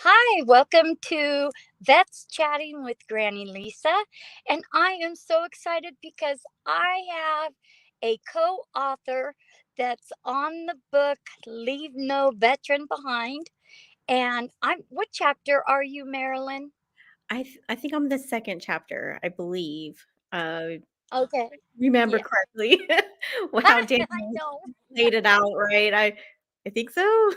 Hi, welcome to Vets Chatting with Granny Lisa. And I am so excited because I have a co author that's on the book Leave No Veteran Behind. And what chapter are you, Marilyn? I think I'm the second chapter, I believe. Okay. Remember Yeah, correctly how I Daniel know. laid it out, right? I think so.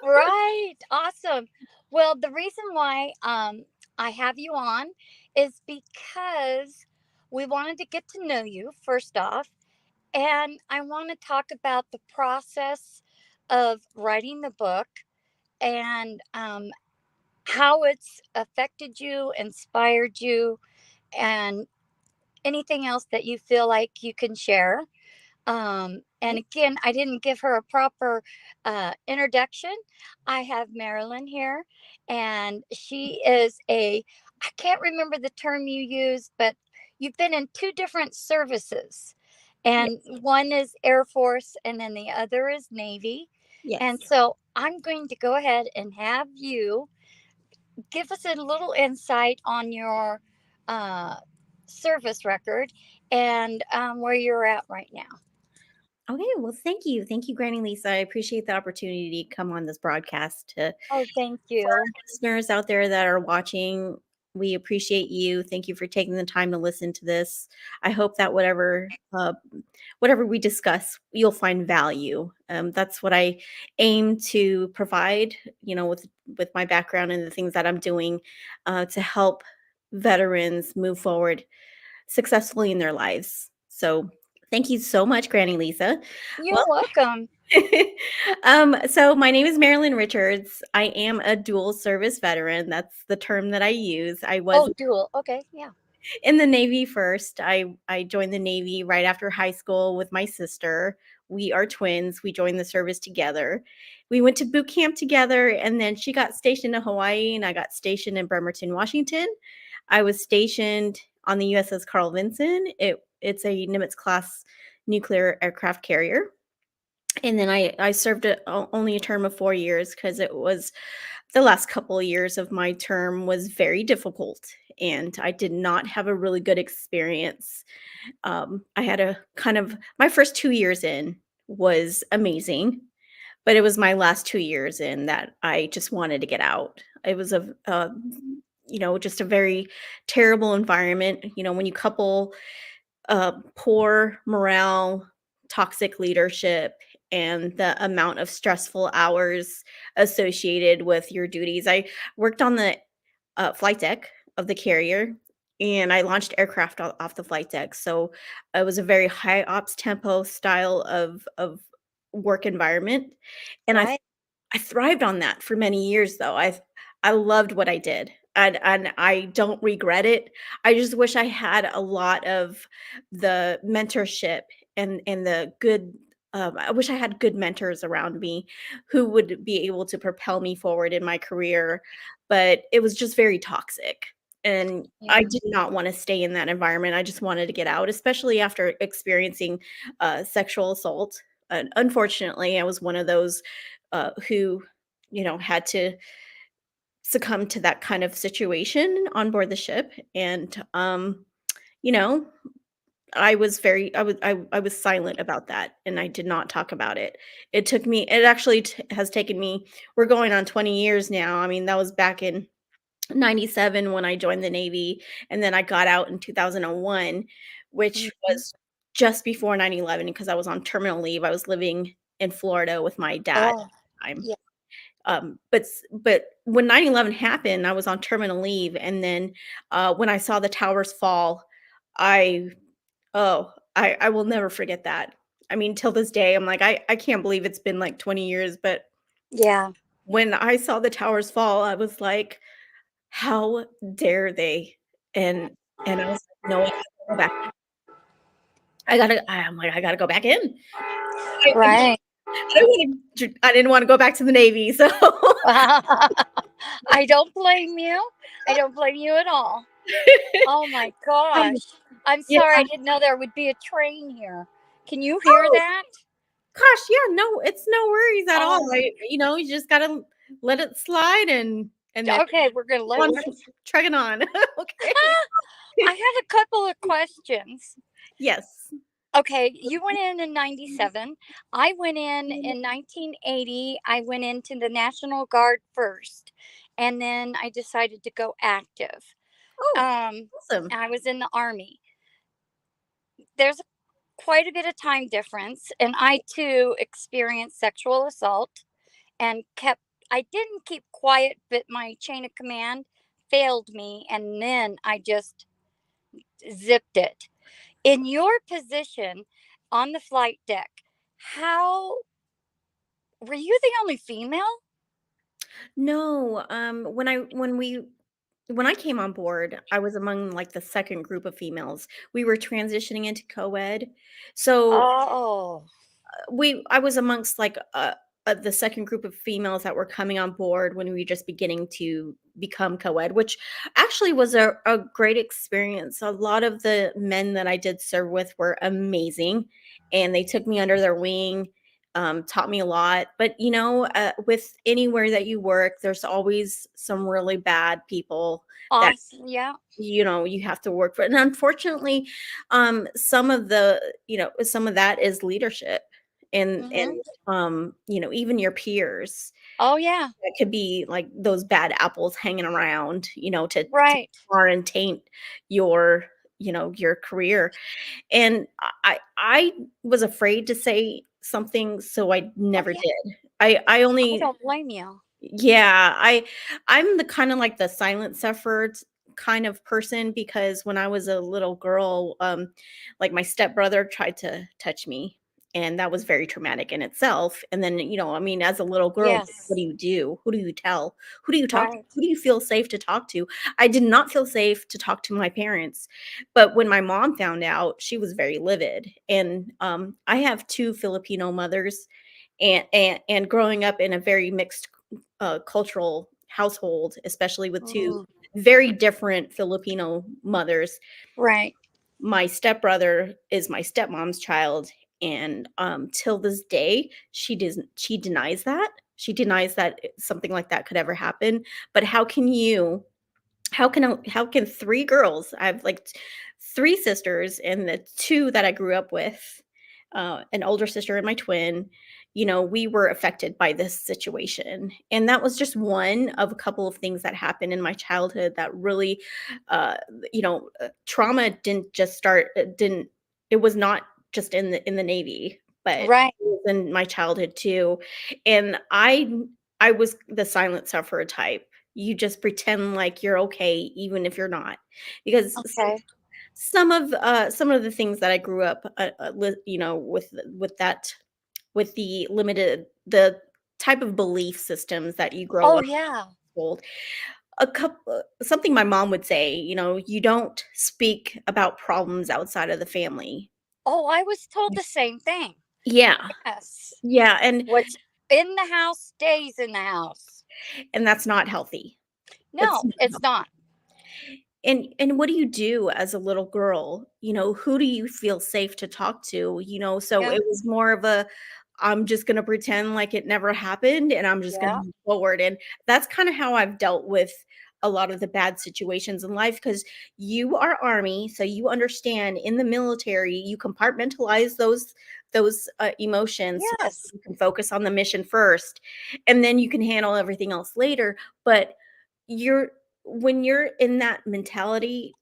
Right. Awesome. Well, the reason why I have you on is because we wanted to get to know you first off. And I want to talk about the process of writing the book and how it's affected you, inspired you, and anything else that you feel like you can share. And again, I didn't give her a proper introduction. I have Marilyn here, and she is I can't remember the term you used, but you've been in two different services. Yeah. And one is Air Force, and then the other is Navy. And Yes. so I'm going to go ahead and have you give us a little insight on your uh, service record and where you're at right now. Okay, well, thank you. Thank you, Granny Lisa. I appreciate the opportunity to come on this broadcast Oh, thank for you. our listeners out there that are watching. We appreciate you. Thank you for taking the time to listen to this. I hope that whatever we discuss, you'll find value. That's what I aim to provide. With my background and the things that I'm doing to help veterans move forward successfully in their lives. So, thank you so much, Granny Lisa. You're Well, welcome. so my name is Marilyn Richards. I am a dual service veteran. That's the term that I use. I was Oh, dual. Okay, yeah. in the Navy first. I joined the Navy right after high school with my sister. We are twins. We joined the service together. We went to boot camp together, and then she got stationed in Hawaii, and I got stationed in Bremerton, Washington. I was stationed on the USS Carl Vinson. It's a Nimitz class nuclear aircraft carrier. And then I served only a term of 4 years because it was the last couple of years of my term was very difficult, and I did not have a really good experience. I had a kind of my first 2 years in was amazing, but it was my last 2 years in that I just wanted to get out. It was just a very terrible environment. When you couple poor morale, toxic leadership, and the amount of stressful hours associated with your duties. I worked on the flight deck of the carrier, and I launched aircraft off the flight deck. So it was a very high ops tempo style of work environment, and I Right. I thrived on that for many years, though. I loved what I did, and I don't regret it. I just wish I had a lot of the mentorship and the good. I wish I had good mentors around me who would be able to propel me forward in my career, but it was just very toxic, and I Yeah. did not want to stay in that environment. I just wanted to get out, especially after experiencing sexual assault. And unfortunately, I was one of those who, had to succumb to that kind of situation on board the ship. And, you know, I was silent about that, and I did not talk about it. It actually has taken me, we're going on 20 years now. I mean, that was back in 97 when I joined the Navy, and then I got out in 2001, which Mhm. was just before 9/11 because I was on terminal leave. I was living in Florida with my dad at Oh, the time. yeah. But when 9/11 happened, I was on terminal leave, and then, when I saw the towers fall, I I will never forget that. I mean, till this day, I'm like, I can't believe it's been, like, 20 years, but Yeah. when I saw the towers fall, I was like, "How dare they?" And I was like, "No, I gotta go back. I'm like, "I gotta go back in." Right. I didn't wanna go back to the Navy, so I don't blame you. I don't blame you at all. Oh my Um, gosh. I'm yeah. sorry. I didn't know there would be a train here. Can you hear Oh, that? gosh, yeah, no, it's no worries at all. Oh, You just gotta let it slide and and then Okay, we're gonna on learn this. trucking on. Okay. I had a couple of questions. Yes. Okay, you went in 97. I went in 1980. I went into the National Guard first, and then I decided to go active. Oh, Um, awesome. I was in the Army. There's quite a bit of time difference, and I too experienced sexual assault and kept. I didn't keep quiet, but my chain of command failed me, and then I just zipped it. In your position on the flight deck, how were you the only female? No, when I came on board, I was among like the second group of females. We were transitioning into co-ed. So Oh, I was amongst like the second group of females that were coming on board when we were just beginning to become co-ed, which actually was a great experience. A lot of the men that I did serve with were amazing, and they took me under their wing, taught me a lot. But with anywhere that you work, there's always some really bad people that awesome. Yeah. you have to work for. And unfortunately, some of that is leadership, and Hmm. even your peers Oh, yeah. that could be like those bad apples hanging around, to Right. mar and taint your your career. And I was afraid to say something, so I Oh, never yeah. did. I I only don't blame you. Yeah, I'm the kind of like the silent suffered kind of person, because when I was a little girl, like my stepbrother tried to touch me, and that was very traumatic in itself. And then, I mean, as a little girl, what do Yes. you do? Who do you tell? Who do you talk to? Right. Who do you feel safe to talk to? I did not feel safe to talk to my parents. But when my mom found out, she was very livid. And I have two Filipino mothers, and growing up in a very mixed cultural household, especially with two Mm, very different Filipino mothers. right. My stepbrother is my stepmom's child, and till this day, she denies that. She denies that something like that could ever happen. But how can three girls, I have like three sisters, and the two that I grew up with, an older sister and my twin, we were affected by this situation. And that was just one of a couple of things that happened in my childhood that really, trauma didn't just start, it was not just in the Navy, but it Right. was in my childhood too. And I was the silent sufferer type. You just pretend like you're okay even if you're not, because Okay. some of the things that I grew up, with the type of belief systems that you grow Oh, up yeah. with. A couple Something my mom would say, you don't speak about problems outside of the family. Oh, I was told the same thing. Yeah, Yes. yeah, and What's in the house stays in the house. that's not healthy. It's No, it's not. And what do you do as a little girl? Who do you feel safe to talk to? So Yeah. it was more of a, I'm just gonna pretend like it never happened, and I'm just gonna Yeah. move forward. And that's kind of how I've dealt with a lot of the bad situations in life, because you are Army, so you understand in the military, you compartmentalize those emotions so Yes. you can focus on the mission first, and then you can handle everything else later. But you're when you're in that mentality,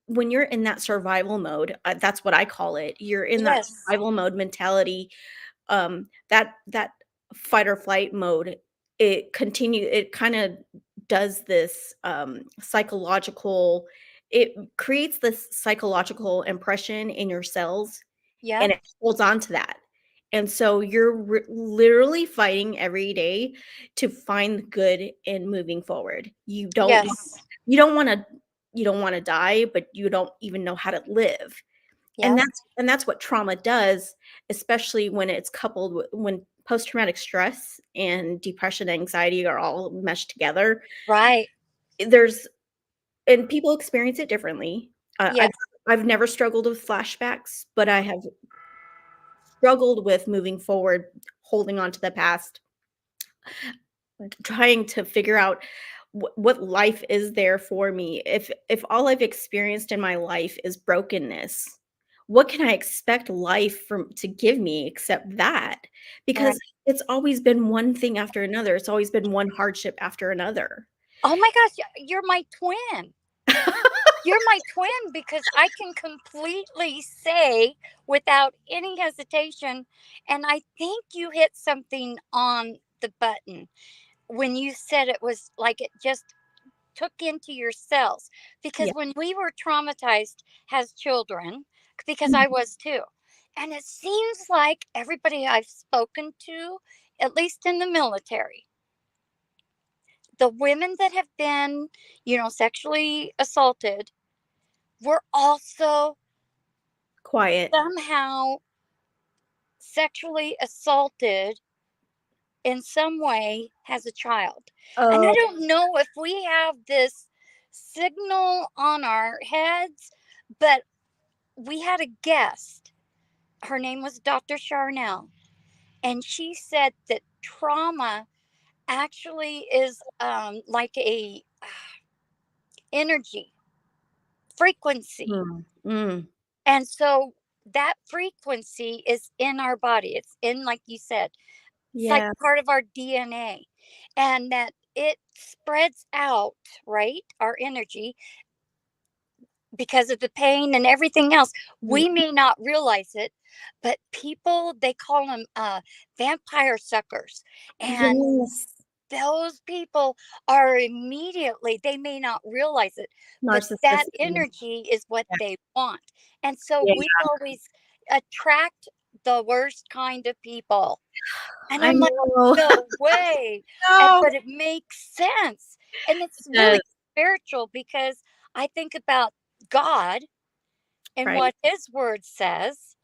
when you're in that survival mode, that's what I call it. You're in that Yes. survival mode mentality, that fight or flight mode. It kind of does this psychological, it creates this psychological impression in your cells, Yeah. and it holds on to that. And so you're literally fighting every day to find the good in moving forward. Yes. You don't want to you don't want to die, but you don't even know how to live. Yep. And that's what trauma does, especially when it's coupled with, when post traumatic stress and depression, anxiety are all meshed together. Right. There's and people experience it differently. Yes. I've never struggled with flashbacks, but I have struggled with moving forward, holding on to the past, trying to figure out what life is there for me if all I've experienced in my life is brokenness? What can I expect life from to give me except that? Right. Because it's always been one thing after another. It's always been one hardship after another. Oh my gosh, you're my twin. You're my twin because I can completely say without any hesitation, and I think you hit something on the button when you said it was like it just took into your cells. Because Yeah. when we were traumatized as children, because I Mhm. was too, and it seems like everybody I've spoken to, at least in the military, the women that have been, sexually assaulted were also Quiet. somehow sexually assaulted in some way as a child. And I Oh, don't know if we have this signal on our heads, but we had a guest. Her name was Dr. Charnel, and she said that trauma actually is like a energy frequency. mm, mm, And so that frequency is in our body. It's in, like you said, it's like yeah, part of our DNA, and that it spreads out, right? Our energy because of the pain and everything else. mm, We may not realize it, but people, they call them vampire suckers. And yes, those people are immediately, they may not realize it, but that narcissistic. energy is what Yeah, they want. And so yeah, we always attract the worst kind of people. And I I'm like, know. no way. No. But it makes sense. And It it's does, really spiritual because I think about God and right, what his word says.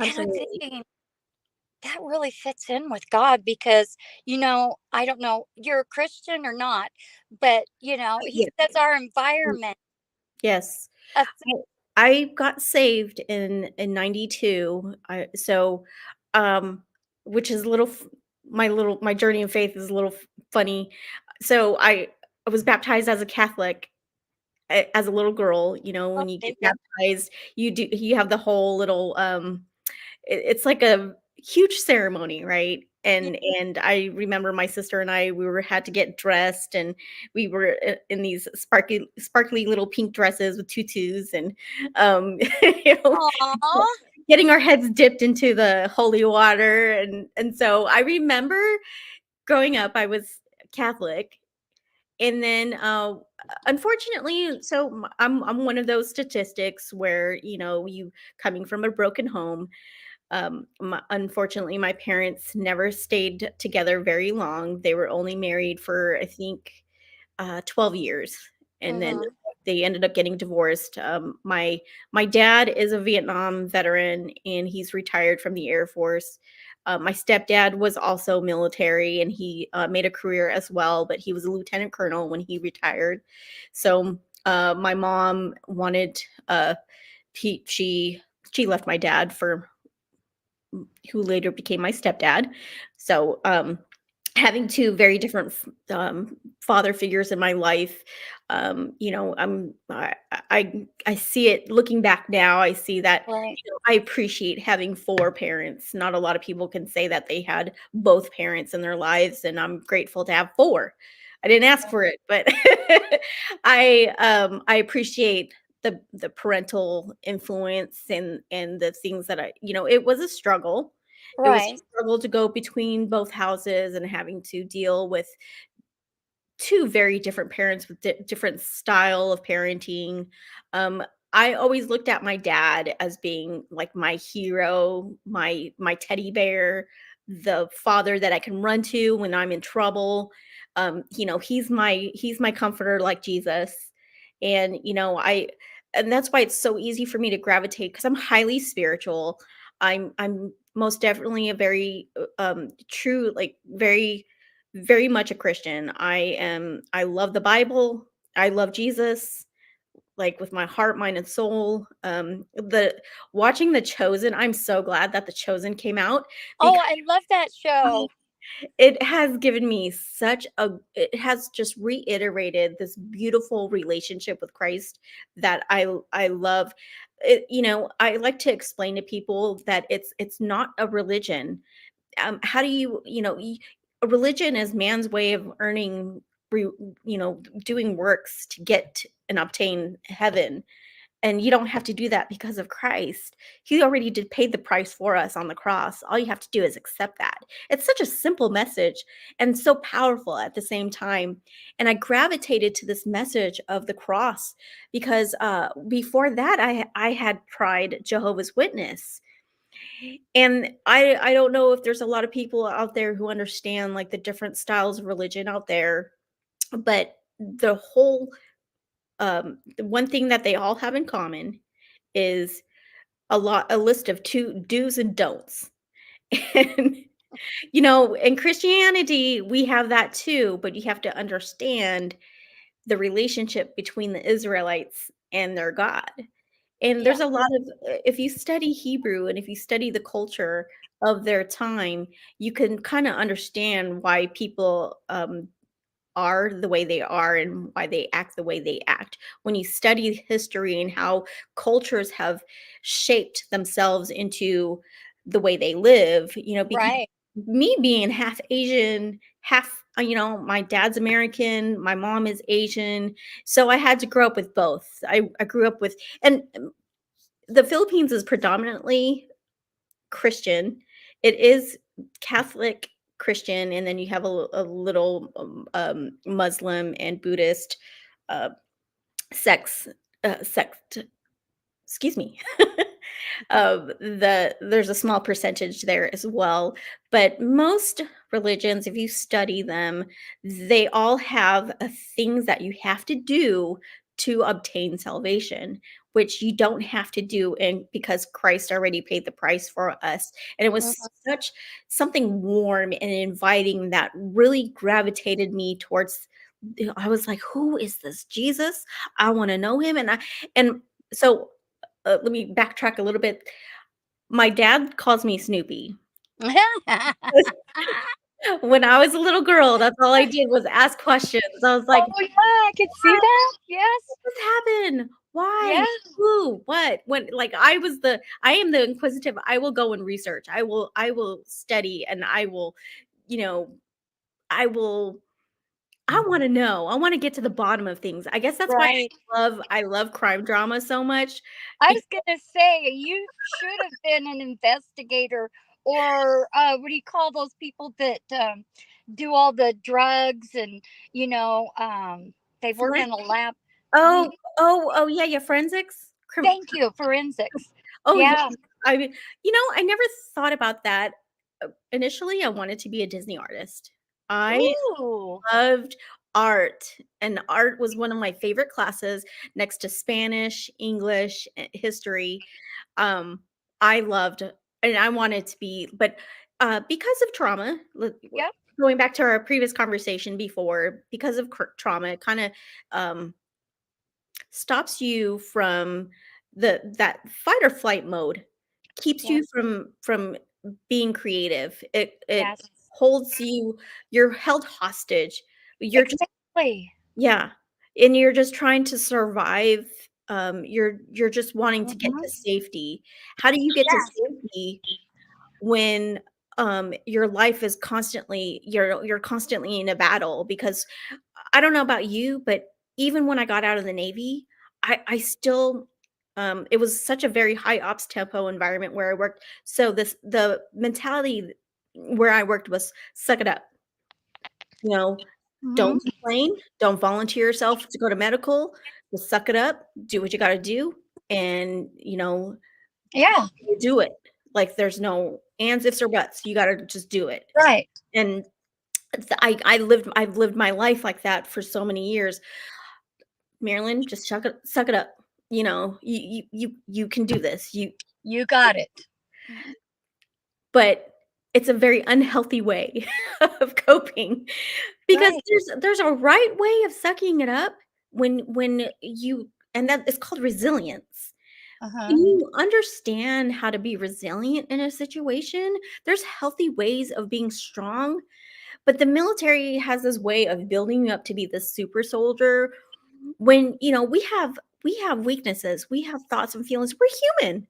And I'm absolutely. thinking, that really fits in with God because, I don't know, you're a Christian or not, but, he Yeah, says our mm, environment. yes. Affects. I got saved in '92, um, which is a little f my journey of faith is a little funny. So, I was baptized as a Catholic as a little girl. When you get Okay, yep. baptized, you have the whole little, it's like a huge ceremony, right? Yeah. And I remember my sister and I, we were had to get dressed, and we were in these sparkly little pink dresses with tutus, and you know, Aw. getting our heads dipped into the holy water, and so I remember growing up, I was Catholic, and then unfortunately, so I'm one of those statistics where you coming from a broken home. Unfortunately, my parents never stayed together very long. They were only married for, I think, 12 years, and then Mhm. they ended up getting divorced. My dad is a Vietnam veteran, and he's retired from the Air Force. My stepdad was also military, and he made a career as well, but he was a lieutenant colonel when he retired. So my mom wanted he she left my dad for who later became my stepdad. So, having two very different father figures in my life, I see it looking back now. I see that Right. I appreciate having four parents. Not a lot of people can say that they had both parents in their lives, and I'm grateful to have four. I didn't ask for it, but I appreciate the parental influence and the things that it was a struggle. It was a Right. struggle to go between both houses and having to deal with two very different parents with different style of parenting. Um, I always looked at my dad as being like my hero, my teddy bear, the father that I can run to when I'm in trouble. He's my comforter like Jesus. And and that's why it's so easy for me to gravitate because I'm highly spiritual. I'm most definitely a very true, like very much a Christian. I love the Bible. I love Jesus, like, with my heart, mind, and soul. The Watching The Chosen, I'm so glad that The Chosen came out Oh, because I love that show. It has given me such a it has just reiterated this beautiful relationship with Christ that I love. I like to explain to people that it's not a religion. How do a religion is man's way of earning, re, doing works to get and obtain heaven, and you don't have to do that because of Christ. He already did pay the price for us on the cross. All you have to do is accept that. It's such a simple message and so powerful at the same time. And I gravitated to this message of the cross because before that I had tried Jehovah's Witness. And I don't know if there's a lot of people out there who understand like the different styles of religion out there, but the one thing that they all have in common is a list of two do's and don'ts. And in Christianity, we have that too, but you have to understand the relationship between the Israelites and their God. And Yeah. there's a lot of if you study Hebrew and if you study the culture of their time, you can kind of understand why people are the way they are and why they act the way they act. When you study history and how cultures have shaped themselves into the way they live, because Right. me being half Asian, half, my dad's American, my mom is Asian. So I had to grow up with both. I grew up with, and the Philippines is predominantly Christian. It is Catholic Christian, and then you have a little Muslim and Buddhist uh, sex sect. Excuse me. There's a small percentage there as well, but most religions, if you study them, they all have things that you have to do to obtain salvation, which you don't have to do, and because Christ already paid the price for us. And it was Mhm. such something warm and inviting that really gravitated me towards. I was like, who is this Jesus? I want to know him. And so let me backtrack a little bit. My dad calls me Snoopy. When I was a little girl, that's all I did was ask questions. I was like, Oh, yeah, I could see "What? that. Yes. What happened? Yeah. Why? Who? What?" When like I am the inquisitive. I will go and research. I will study, and you know, I will I wanna know. I wanna get to the bottom of things. I guess that's why Right. I love crime drama so much. I Be was gonna say you should have been an investigator, or what do you call those people that do all the drugs and they work in a lab. Oh, Ye- oh, yeah, yeah, forensics? Thank you, forensics. Oh, yeah. Yeah. I mean, I never thought about that. Initially, I wanted to be a Disney artist. I Ooh. loved art, and art was one of my favorite classes next to Spanish, English, history. Um, I loved and I wanted to be, but because of trauma, Yep. going back to our previous conversation before, because of trauma, it kind of um, stops you from that fight or flight mode, keeps Yes. you from being creative. It Yes. holds you, you're held hostage. You're just Exactly. yeah, and you're just trying to survive. You're just wanting to get Mhm. to safety. How do you get to Yes. safety when your life is constantly you're constantly in a battle? Because I don't know about you, but even when I got out of the Navy, I still it was such a very high ops tempo environment where I worked. So the mentality where I worked was suck it up. You know, Mhm. don't complain, don't volunteer yourself to go to medical, just suck it up, do what you got to do, and Yeah. you do it. Like there's no ands, ifs, or buts. You got to just do it. Right. And I've lived my life like that for so many years. Marilyn, just suck it up. You can do this. You got it. Mhm. But it's a very unhealthy way of coping because Right. there's a right way of sucking it up when you and that it's called resilience. Uh-huh. When you understand how to be resilient in a situation, there's healthy ways of being strong, but the military has this way of building you up to be the super soldier when, we have weaknesses, we have thoughts and feelings, we're human.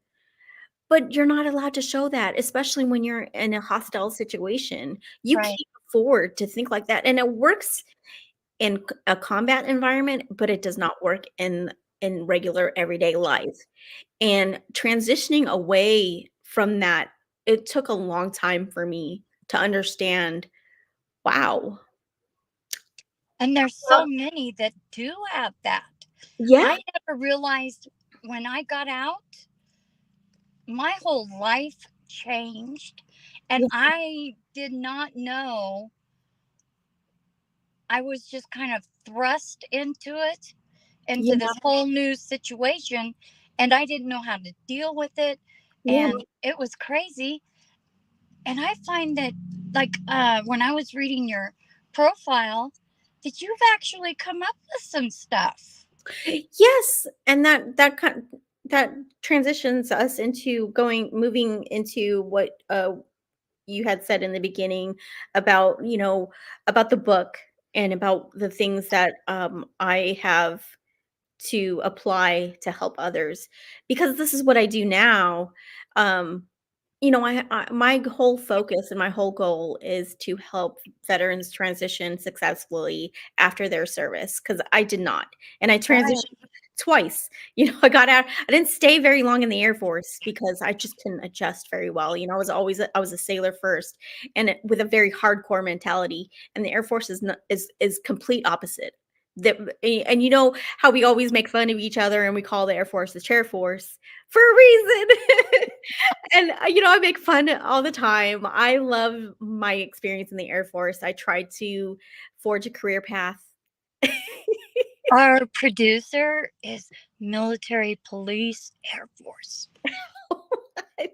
But you're not allowed to show that, especially when you're in a hostile situation. You Right. can't afford to think like that, and it works in a combat environment, but it does not work in regular everyday life. And transitioning away from that, it took a long time for me to understand, wow. And there's Uh, so many that do have that. yeah, I never realized when I got out, my whole life changed. And yeah, I did not know. I was just kind of thrust into it, into yeah, this whole new situation. And I didn't know how to deal with it. yeah. And it was crazy. And I find that, like, when I was reading your profile, that you've actually come up with some stuff. Yes, and that transitions us into going moving into what, you had said in the beginning about, about the book and about the things that, I have to apply to help others, because this is what I do now. Um, my whole focus and my whole goal is to help veterans transition successfully after their service, because I did not, and I Right. transitioned twice. I got out. I didn't stay very long in the Air Force because I just couldn't adjust very well. I was a sailor first, and with a very hardcore mentality, and the Air Force is not, is complete opposite. That and you know how we always make fun of each other and we call the Air Force the chair force for a reason. And, I make fun all the time. I love my experience in the Air Force. I tried to forge a career path. Our producer is military, police, Air Force. I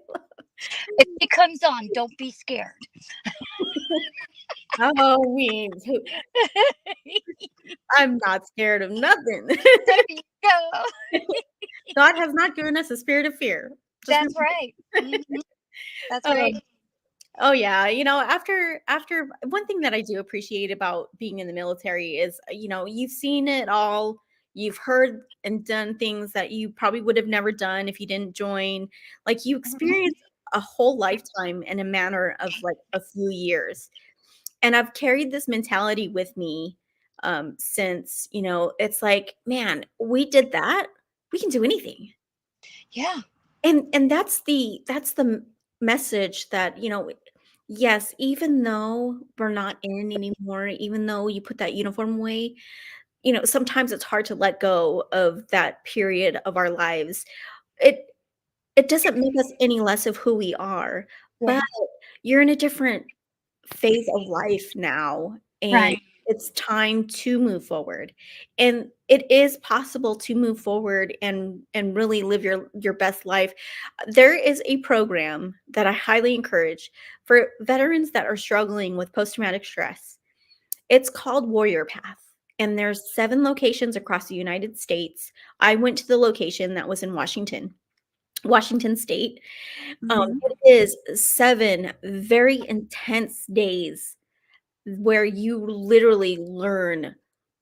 If she comes on, don't be scared. love Halloween. I'm not scared of nothing. There you go. God has not given us a spirit of fear. Just That's remember. right. That's right. Um, Oh yeah, after one thing that I do appreciate about being in the military is, you've seen it all. You've heard and done things that you probably would have never done if you didn't join. Like you Mhm. experience a whole lifetime in a matter of like a few years. And I've carried this mentality with me since, it's like, man, we did that. We can do anything. Yeah. And that's the message that, yes, even though we're not in anymore, even though you put that uniform away, sometimes it's hard to let go of that period of our lives. It it doesn't make us any less of who we are, but Yeah. you're in a different phase of life now, and Right. it's time to move forward. And it is possible to move forward and really live your best life. There is a program that I highly encourage for veterans that are struggling with post-traumatic stress. It's called Warrior Path, and there's 7 locations across the United States. I went to the location that was in Washington State. Hmm. It is 7 very intense days where you literally learn,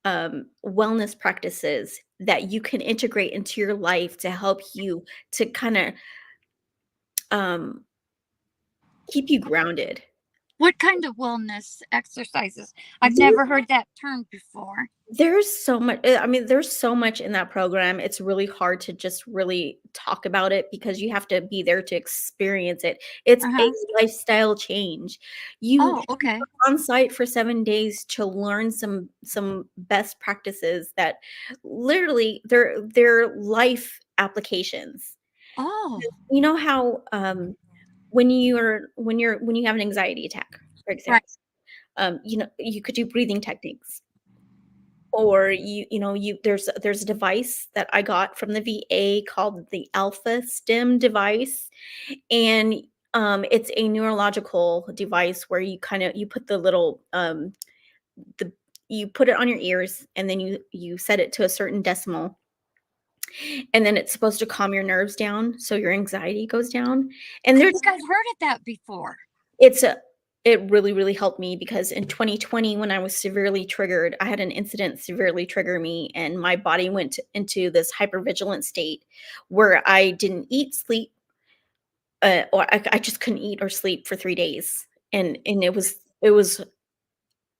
wellness practices that you can integrate into your life to help you to kinda, um, keep you grounded. What kind of wellness exercises? I've There never heard that term before. there's so much in that program. It's really hard to just really talk about it because you have to be there to experience it. It's Uh a huh. lifestyle change. You Oh, okay. on site for 7 days to learn some best practices that literally they're life applications. Oh, You know how, when you have an anxiety attack, for right. example, you could do breathing techniques, or there's a device that I got from the VA called the Alpha Stim device, and, it's a neurological device where you put the little, the you put it on your ears, and then you set it to a certain decimal, and then it's supposed to calm your nerves down so your anxiety goes down. I And think I've heard of that before. it's a it really, really helped me because in 2020, when I was severely triggered, I had an incident severely trigger me, and my body went into this hypervigilant state where I didn't eat, sleep, or I just couldn't eat or sleep for 3 days, and it was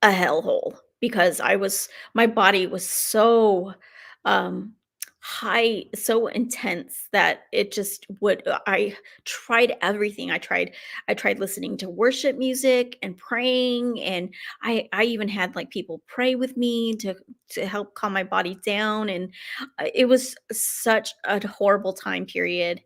a hellhole because I was my body was so, um, high, so intense that it just would I tried everything. I tried listening to worship music and praying, and I even had, like, people pray with me to help calm my body down, and, it was such a horrible time period.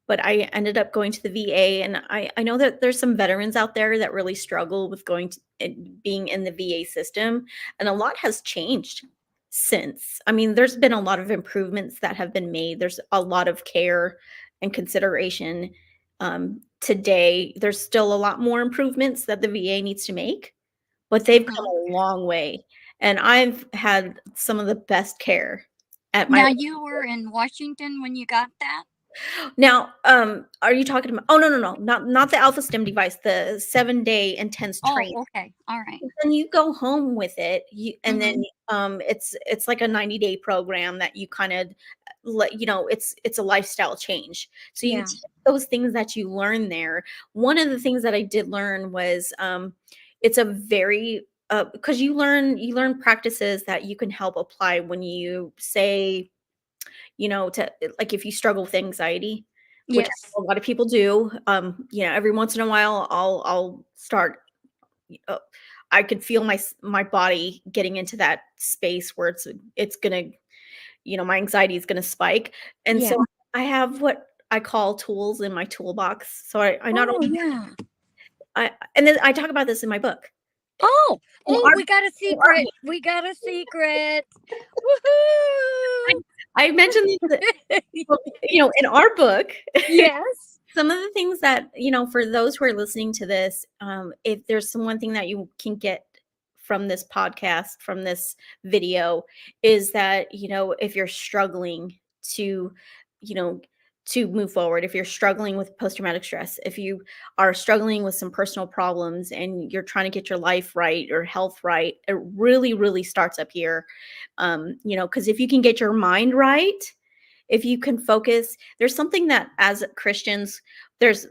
But I ended up going to the VA, and I know that there's some veterans out there that really struggle with going to and being in the VA system, and a lot has changed since. I mean, there's been a lot of improvements that have been made. There's a lot of care and consideration. Today, there's still a lot more improvements that the VA needs to make, but they've come Uh-huh. a long way, and I've had some of the best care at my Now, you were in Washington when you got that? Now, are you talking about oh, no, not the Alpha Stim device, the 7-day intense Oh, training. okay. All right. Then you go home with it, and then, Mhm. it's like a 90-day program that you kinda it's a lifestyle change. So you Yeah. take those things that you learn there. One of the things that I did learn was, it's a very because you learn practices that you can help apply when you say to like, if you struggle with anxiety, which I Yes. know a lot of people do, every once in a while, I'll start, uh, I could feel my body getting into that space where it's gonna, my anxiety is gonna spike, and Yeah. so I have what I call tools in my toolbox. So I not Oh, only yeah. I and then I talk about this in my book. Oh, In oh, our we got a in our secret. book, We got a secret. I Woohoo! I mentioned that, well, in our book Yes. some of the things that, for those who are listening to this, if there's some one thing that you can get from this podcast, from this video, is that, if you're struggling to, you know, to move forward, if you're struggling with post traumatic stress, if you are struggling with some personal problems and you're trying to get your life right or health right, it really, really starts up here. Because if you can get your mind right, if you can focus, there's something that as Christians, there's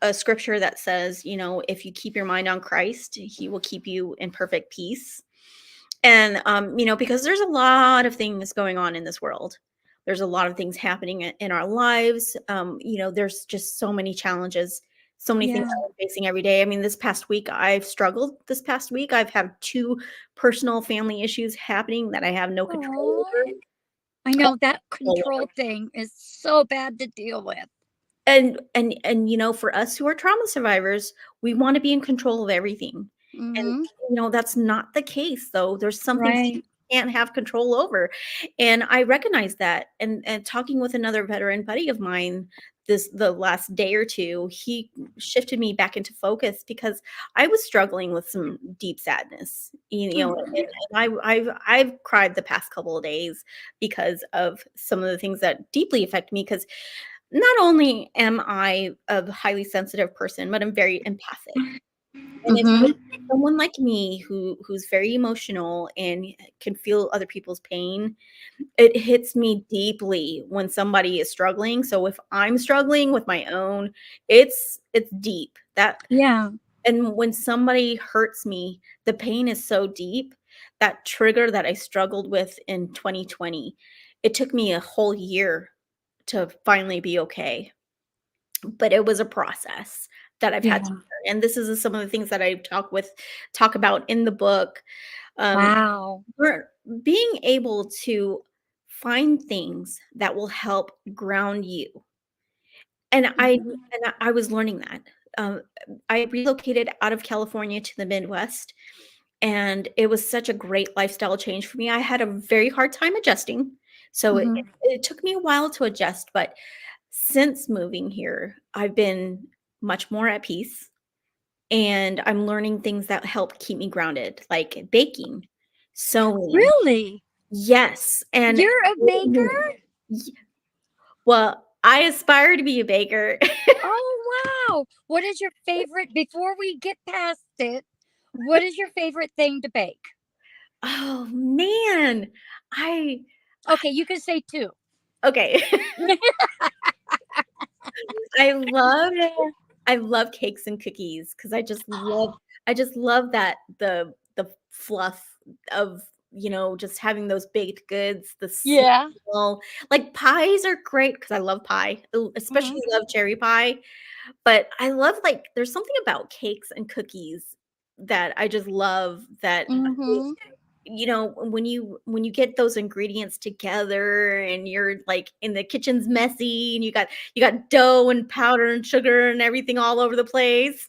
a scripture that says, if you keep your mind on Christ, he will keep you in perfect peace. And because there's a lot of things going on in this world. There's a lot of things happening in our lives. There's just so many challenges, so many things Yeah. I'm facing every day. I mean, this past week I've struggled. This past week I've had two personal family issues happening that I have no control Oh, over. I know that Control over. control thing is so bad to deal with. And for us who are trauma survivors, we wanna be in control of everything, and, Mhm. that's not the case, though. There's some things Right. you can't have control over, and I recognize that, and talking with another veteran buddy of mine the last day or 2, he shifted me back into focus because I was struggling with some deep sadness, Oh, and I've cried the past couple of days because of some of the things that deeply affect me. Because not only am I a highly sensitive person, but I'm very empathic. And if mhm. someone like me who's very emotional and can feel other people's pain, it hits me deeply when somebody is struggling. So if I'm struggling with my own, it's deep. That Yeah. and when somebody hurts me, the pain is so deep. That trigger that I struggled with in 2020, it took me a whole year to finally be okay. But it was a process that I've had to Yeah. learn, and this is some of the things that I talk about in the book. Um, Wow. we're being able to find things that will help ground you, and Mhm. I was learning that. Um, I relocated out of California to the Midwest, and it was such a great lifestyle change for me. I had a very hard time adjusting, so it Mhm. it took me a while to adjust, but since moving here, I've been much more at peace, and I'm learning things that help keep me grounded, like baking, sewing, Really? Yes, and You're a baker? y well, I aspire to be a baker. Oh, wow. What is your favorite, before we get past it, what is your favorite thing to bake? Oh, man. I Okay, you can say 2. okay. I love Yeah. I love cakes and cookies because I just love that the fluff of, just having those baked goods, the Yeah. smell. Like, pies are great because I love pie, especially Mhm. love cherry pie, but I love, like there's something about cakes and cookies that I just love that Mhm. when you get those ingredients together and you're like in the kitchen's messy and you got dough and powder and sugar and everything all over the place.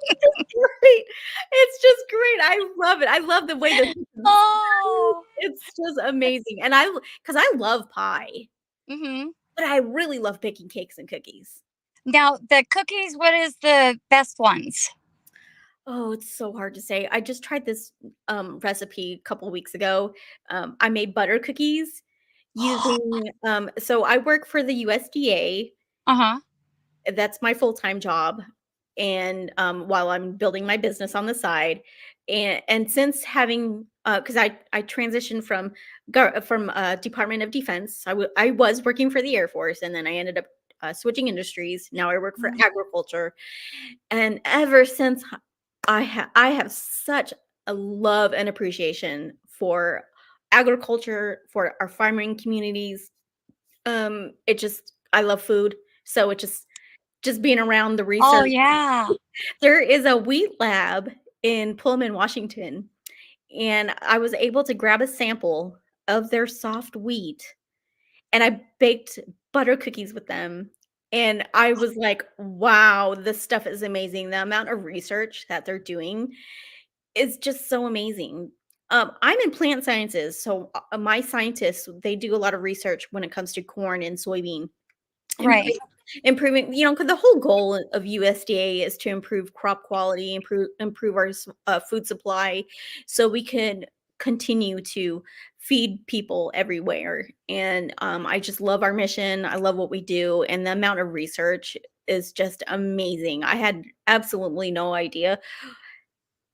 Great. It's just great. I love it. I love the way the kitchen smells. Oh. It's just amazing. And because I love pie, Mhm. but I really love baking cakes and cookies. Now, the cookies, what is the best ones? Oh, it's so hard to say. I just tried this recipe a couple weeks ago. I made butter cookies using so I work for the USDA. Uh-huh. That's my full-time job, and while I'm building my business on the side, and since having because I transitioned from Department of Defense. I was working for the Air Force, and then I ended up switching industries. Now I work for Mhm. agriculture, and ever since I have such a love and appreciation for agriculture, for our farming communities. It just I love food, so it just being around the Oh, research. yeah. There is a wheat lab in Pullman, Washington, and I was able to grab a sample of their soft wheat, and I baked butter cookies with them, and I was like, "Wow, this stuff is amazing." The amount of research that they're doing is just so amazing. I'm in plant sciences, so, my scientists, they do a lot of research when it comes to corn and soybean. Right. Improving, 'cause the whole goal of USDA is to improve crop quality, improve our food supply, so we can continue to feed people everywhere. And I just love our mission. I love what we do, and the amount of research is just amazing. I had absolutely no idea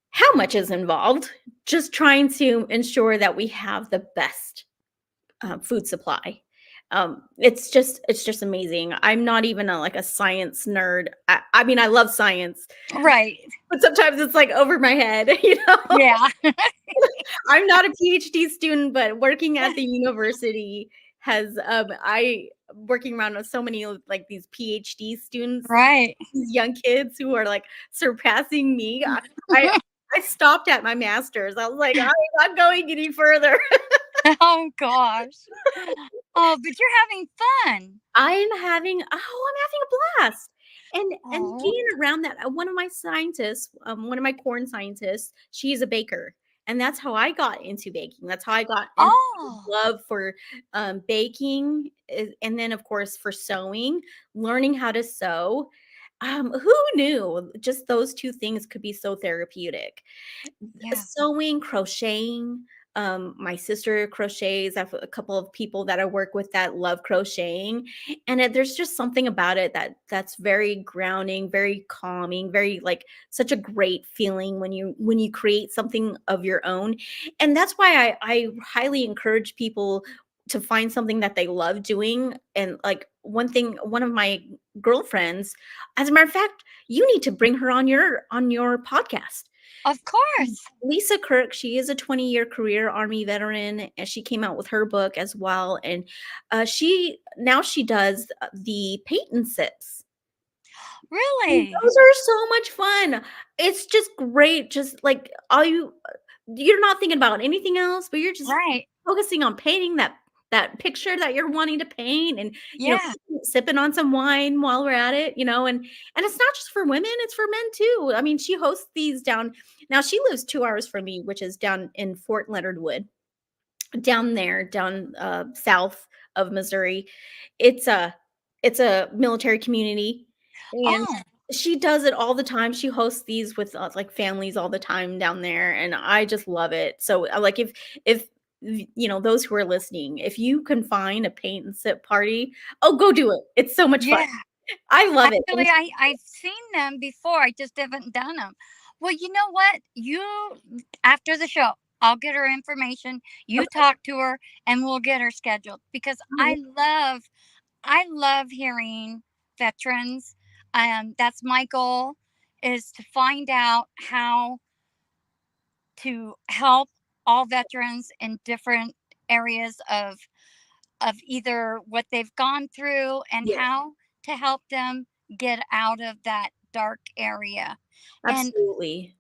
how much is involved. Just trying to ensure that we have the best food supply. It's just amazing. I'm not even like a science nerd. I mean, I love science, Right. but sometimes it's like over my head. Yeah. I'm not a PhD student, but working at the university has I working around with so many like these PhD students, Right. these young kids who are like surpassing me. I, I stopped at my master's. I was like, I'm not going any further. Oh, gosh. Oh, but you're having fun. I'm having a blast. And Oh. being around that one of my scientists, one of my corn scientists, she's a baker. And that's how I got into baking. That's how I got into Oh. love for baking, and then of course for sewing, learning how to sew. Who knew just those two things could be so therapeutic? Yeah. Sewing, crocheting. My sister crochets. I have a couple of people that I work with that love crocheting, and there's just something about it that's very grounding, very calming, very like such a great feeling when you create something of your own. And that's why I highly encourage people to find something that they love doing. And like one of my girlfriends, as a matter of fact, you need to bring her on your podcast. Of course. Lisa Kirk, she is a 20-year career Army veteran, and she came out with her book as well. And she does the paint sips. And Really? those are so much fun. It's just great. Just like you're not thinking about anything else, but you're just Right. focusing on painting that picture that you're wanting to paint, and Yeah. sipping on some wine while we're at it. And it's not just for women, it's for men too. I mean, she hosts these down. Now she lives 2 hours from me, which is down in Fort Leonard Wood, down there, down south of Missouri. It's a military community, and Oh, she does it all the time. She hosts these with like families all the time down there, and I just love it. So like if those who are listening, if you can find a paint and sip party, oh, go do it. It's so much fun. Yeah. I love it. Actually, I've seen them before. I just haven't done them. Well, you know what? You after the show, I'll get her information. You Okay. talk to her, and we'll get her scheduled because Oh, yeah. I love hearing veterans. That's my goal is to find out how to help all veterans in different areas of either what they've gone through and Yeah, how to help them get out of that dark area. And absolutely.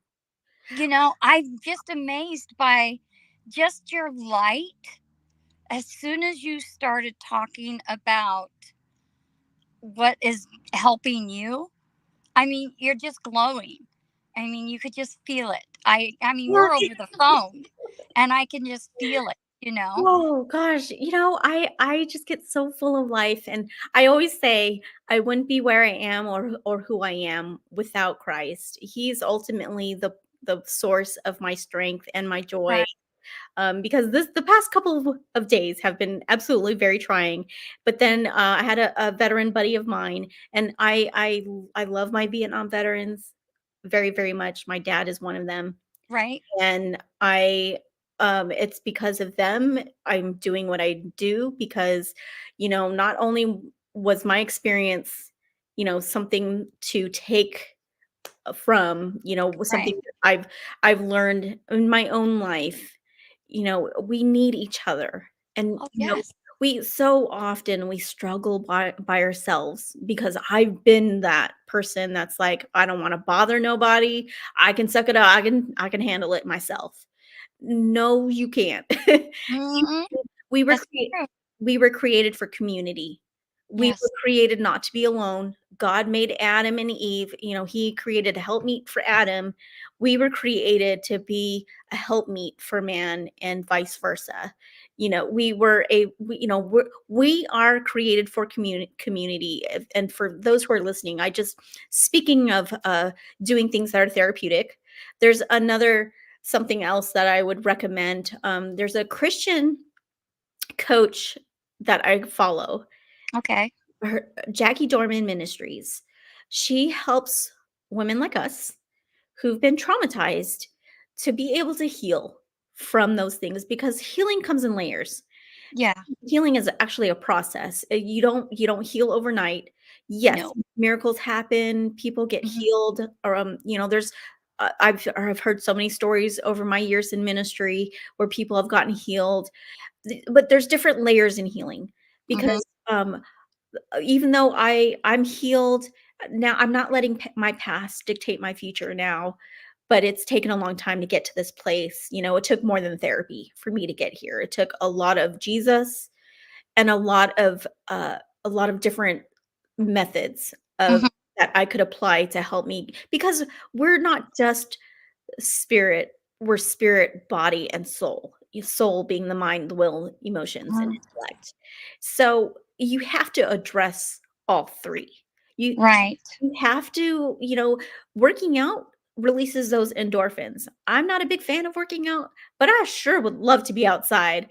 I'm just amazed by just your light as soon as you started talking about what is helping you. I mean, you're just glowing. I mean, you could just feel it. I mean, Well, we're over the phone and I can just feel it. oh gosh, I just get so full of life, and I always say I wouldn't be where I am or who I am without Christ. He's ultimately the source of my strength and my joy. Right, Because the past couple of days have been absolutely very trying. But then I had a veteran buddy of mine, and I love my Vietnam veterans very very much. My dad is one of them, right. and it's because of them I'm doing what I do, because not only was my experience something to take from, was Right. something that I've learned in my own life. We need each other. And Oh, yes. we so often we struggle by ourselves, because I've been that person that's like, I don't want to bother nobody. I can suck it up. I can handle it myself. No, you can't. You Hmm. we were That's crea true. we were created for community. We were Yes. created not to be alone. God made Adam and Eve, he created a helpmeet for Adam. We were created to be a helpmeet for man, and vice versa. We are created for community. And for those who are listening, I just speaking of doing things that are therapeutic, there's another something else that I would recommend. There's a Christian coach that I follow, Okay. Jackie Dorman Ministries. She helps women like us who've been traumatized to be able to heal from those things, because healing comes in layers. Yeah. Healing is actually a process. You don't heal overnight. Yes, No. miracles happen, people get Hmm. healed, or there's I've heard so many stories over my years in ministry where people have gotten healed. But there's different layers in healing, Hmm. because even though I'm healed now, I'm not letting my past dictate my future now. But it's taken a long time to get to this place. It took more than therapy for me to get here. It took a lot of Jesus, and a lot of different methods of Hmm. that I could apply to help me, because we're not just spirit, we're spirit, body, and soul. Soul being the mind, the will, emotions, and intellect. So you have to address all three. You Right. you have to, working out releases those endorphins. I'm not a big fan of working out, but I sure would love to be outside.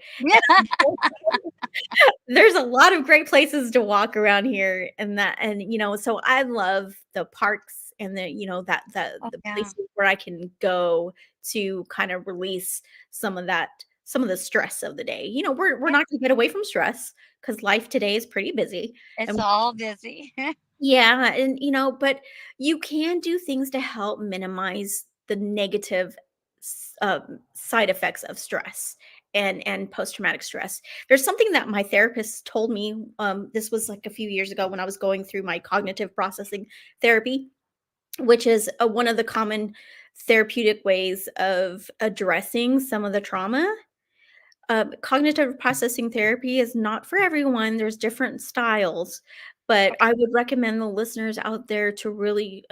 There's a lot of great places to walk around here, so I love the parks, and Oh, the yeah. places where I can go to kind of release some of the stress of the day. We're Yeah. not gonna get away from stress, because life today is pretty busy, It's and all busy. yeah, and but you can do things to help minimize the negative side effects of stress and post traumatic stress. There's something that my therapist told me. This was like a few years ago when I was going through my cognitive processing therapy, which is one of the common therapeutic ways of addressing some of the trauma. Cognitive processing therapy is not for everyone. There's different styles, but I would recommend the listeners out there to really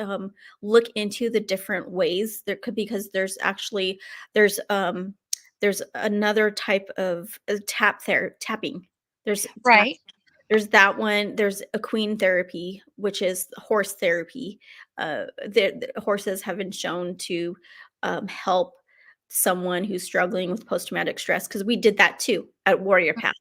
look into the different ways there could, because there's there's another type of tapping. There's Right. there's that one. There's equine therapy, which is horse therapy. The horses have been shown to help someone who's struggling with post traumatic stress, because we did that too at Warrior Path.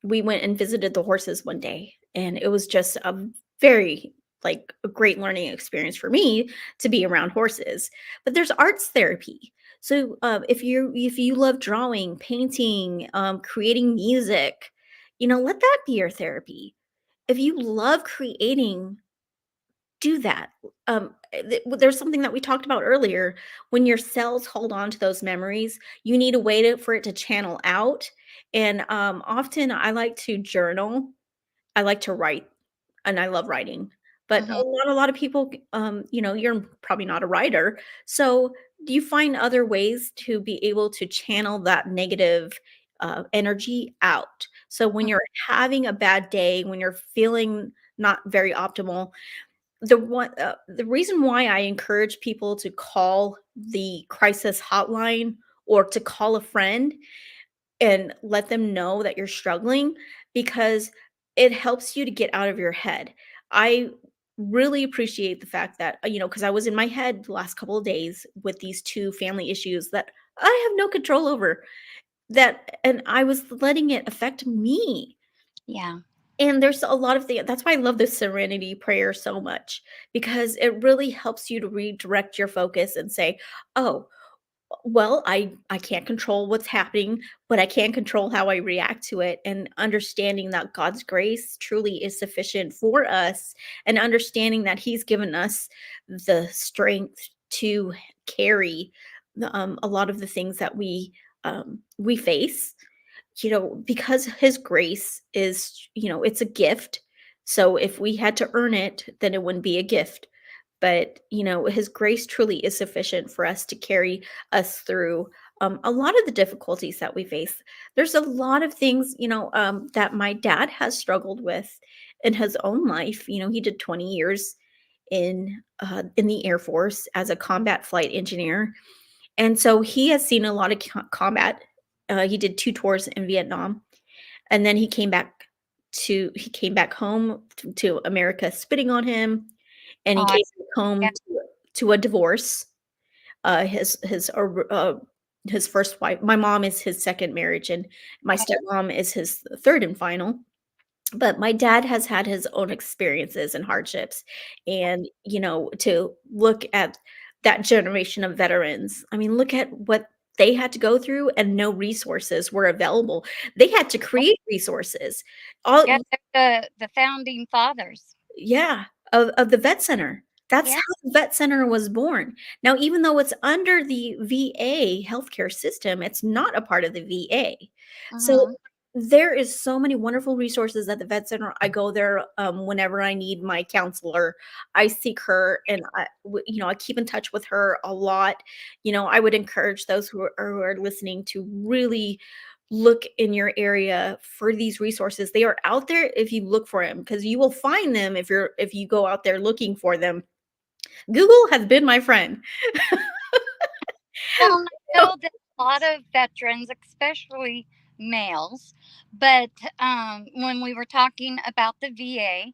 We went and visited the horses one day, and it was just a very like a great learning experience for me to be around horses. But there's arts therapy. So if you love drawing, painting, creating music, let that be your therapy. If you love creating, do that. There's something that we talked about earlier. When your cells hold on to those memories, you need a way for it to channel out. And often I like to journal. I like to write, and I love writing. But Hmm. not a lot of people, you're probably not a writer. So do you find other ways to be able to channel that negative energy out? So when you're having a bad day, when you're feeling not very optimal, the reason why I encourage people to call the crisis hotline or to call a friend and let them know that you're struggling, because it helps you to get out of your head. I really appreciate the fact that, because I was in my head the last couple of days with these two family issues that I have no control over, and I was letting it affect me. Yeah. And there's a lot of that's why I love the serenity prayer so much, because it really helps you to redirect your focus and say, "Oh, well, I can't control what's happening, but I can control how I react to it." And understanding that God's grace truly is sufficient for us, and understanding that He's given us the strength to carry a lot of the things that we face, because his grace is, it's a gift. So if we had to earn it, then it wouldn't be a gift. But, his grace truly is sufficient for us to carry us through a lot of the difficulties that we face. There's a lot of things, that my dad has struggled with in his own life. He did 20 years in the Air Force as a combat flight engineer, and so he has seen a lot of combat. He did 2 tours in Vietnam, and then he came back home to America spitting on him, and he Oh, came back yeah. home to a divorce. His first wife, my mom is his second marriage, and my stepmom is his third and final. But my dad has had his own experiences and hardships, and, to look at that generation of veterans, I mean, look at what they had to go through, and no resources were available. They had to create resources. All Yeah, they're the founding fathers. Yeah, of the vet center. That's Yeah. how the vet center was born. Now, even though it's under the VA healthcare system, it's not a part of the VA. So, Hmm. there is so many wonderful resources at the vet center. I go there, whenever I need my counselor. I seek her, and I keep in touch with her a lot. I would encourage those who are listening to really look in your area for these resources. They are out there if you look for them, because you will find them if you go out there looking for them. Google has been my friend. Well, I know that a lot of veterans, especially males, but when we were talking about the VA,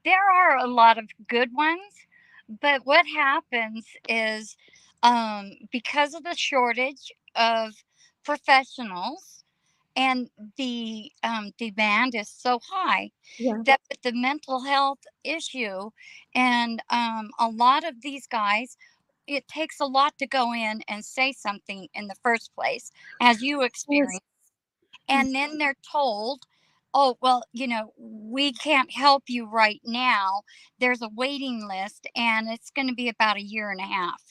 there are a lot of good ones. But what happens is, because of the shortage of professionals, and the demand is so high, Yeah. that with the mental health issue, and a lot of these guys, it takes a lot to go in and say something in the first place, as you Yes. experienced, and then they're told, oh well, we can't help you right now, there's a waiting list and it's going to be about a year and a half.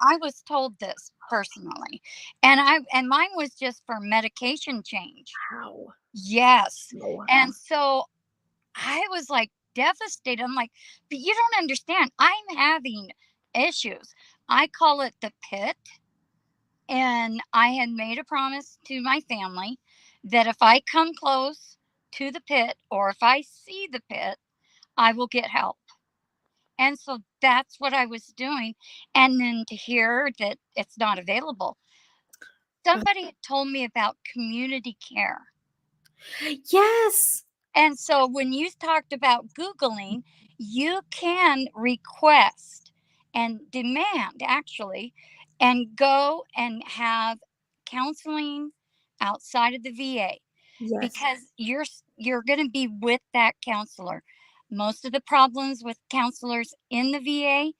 I was told this personally, and mine was just for medication change. Wow. Yes. Wow. And so I was like devastated. I'm like, but you don't understand. I'm having issues. I call it the pit. And I had made a promise to my family that if I come close to the pit or if I see the pit, I will get help. And so that's what I was doing. And then to hear that it's not available, somebody had told me about community care. Yes. And so when you talked about Googling, you can request and demand actually. and go and have counseling outside of the VA, Yes. because you're going to be with that counselor. Most of the problems with counselors in the VA,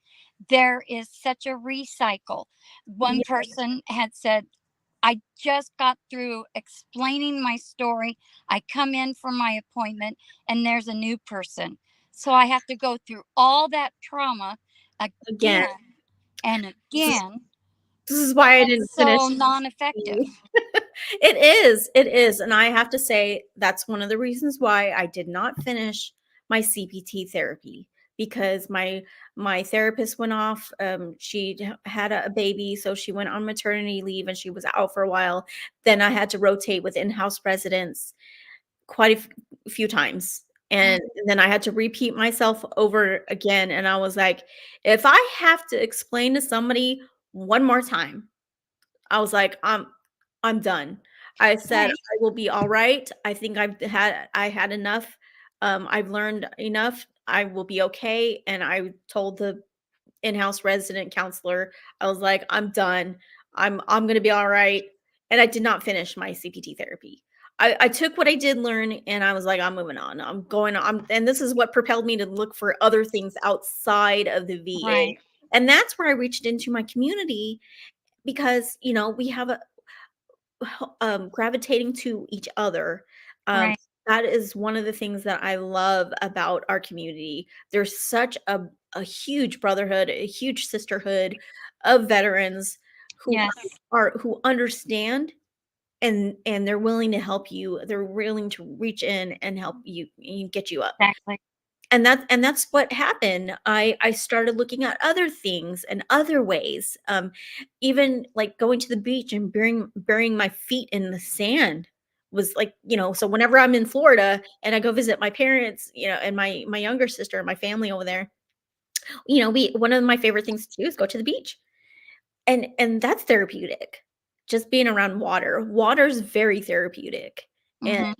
there is such a recycle. One Yeah, person had said, I just got through explaining my story. I come in for my appointment and there's a new person. So I have to go through all that trauma again, again and this is again. this is why I And didn't it's finish. so non effective. It is, and I have to say that's one of the reasons why I did not finish my CPT therapy because my therapist went off. She had a baby, so she went on maternity leave and she was out for a while. Then I had to rotate with in-house residents quite few times. Mm, And then I had to repeat myself over again. And I was like, if I have to explain to somebody one more time, I was like, I'm done. I said, right, "I will be alright. I think I had enough. I've learned enough. I will be okay." And I told the in-house resident counselor, I was like, "I'm done. I'm gonna be alright." And I did not finish my CPT therapy. I took what I did learn and I was like, "I'm moving on. I'm going on." And this is what propelled me to look for other things outside of the VA. right, And that's where I reached into my community because, we have a gravitating to each other. Um, right. that is one of the things that I love about our community. There's such a huge brotherhood, a huge sisterhood of veterans who Yes, who understand and they're willing to help you. They're willing to reach in and help you and get you up. exactly. And that's what happened. I started looking at other things and other ways, even, like, going to the beach and burying my feet in the sand was, like, so whenever I'm in Florida and I go visit my parents, and my younger sister and my family over there, we one of my favorite things to do is go to the beach, and that's therapeutic. Just being around water. Water's very therapeutic, and Hmm.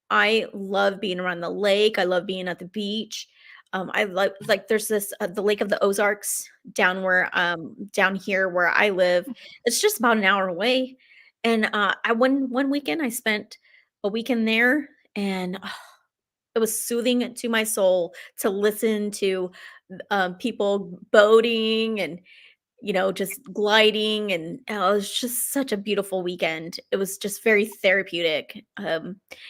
I love being around the lake, I love being at the beach. I love like, there's this, the Lake of the Ozarks down here where I live. It's just about an hour away, and, I one weekend, I spent a weekend there, and, it was soothing to my soul to listen to, people boating and just gliding and it was just such a beautiful weekend. It was just very therapeutic.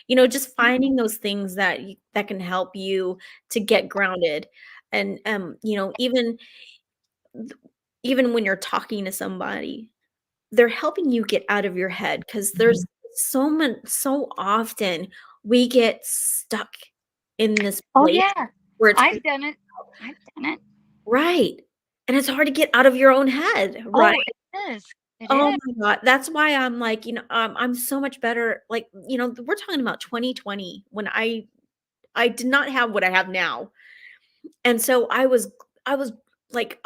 Just finding those things that can help you to get grounded. And th- even when you're talking to somebody, they're helping you get out of your head because there's so often we get stuck in this Oh, place yeah. where it's I've done it. I've done it. right. And it's hard to get out of your own head, right? Oh, it is. It Oh is. my god, that's why I'm like, I'm so much better, like, we're talking about 2020 when I did not have what I have now, and so I was like,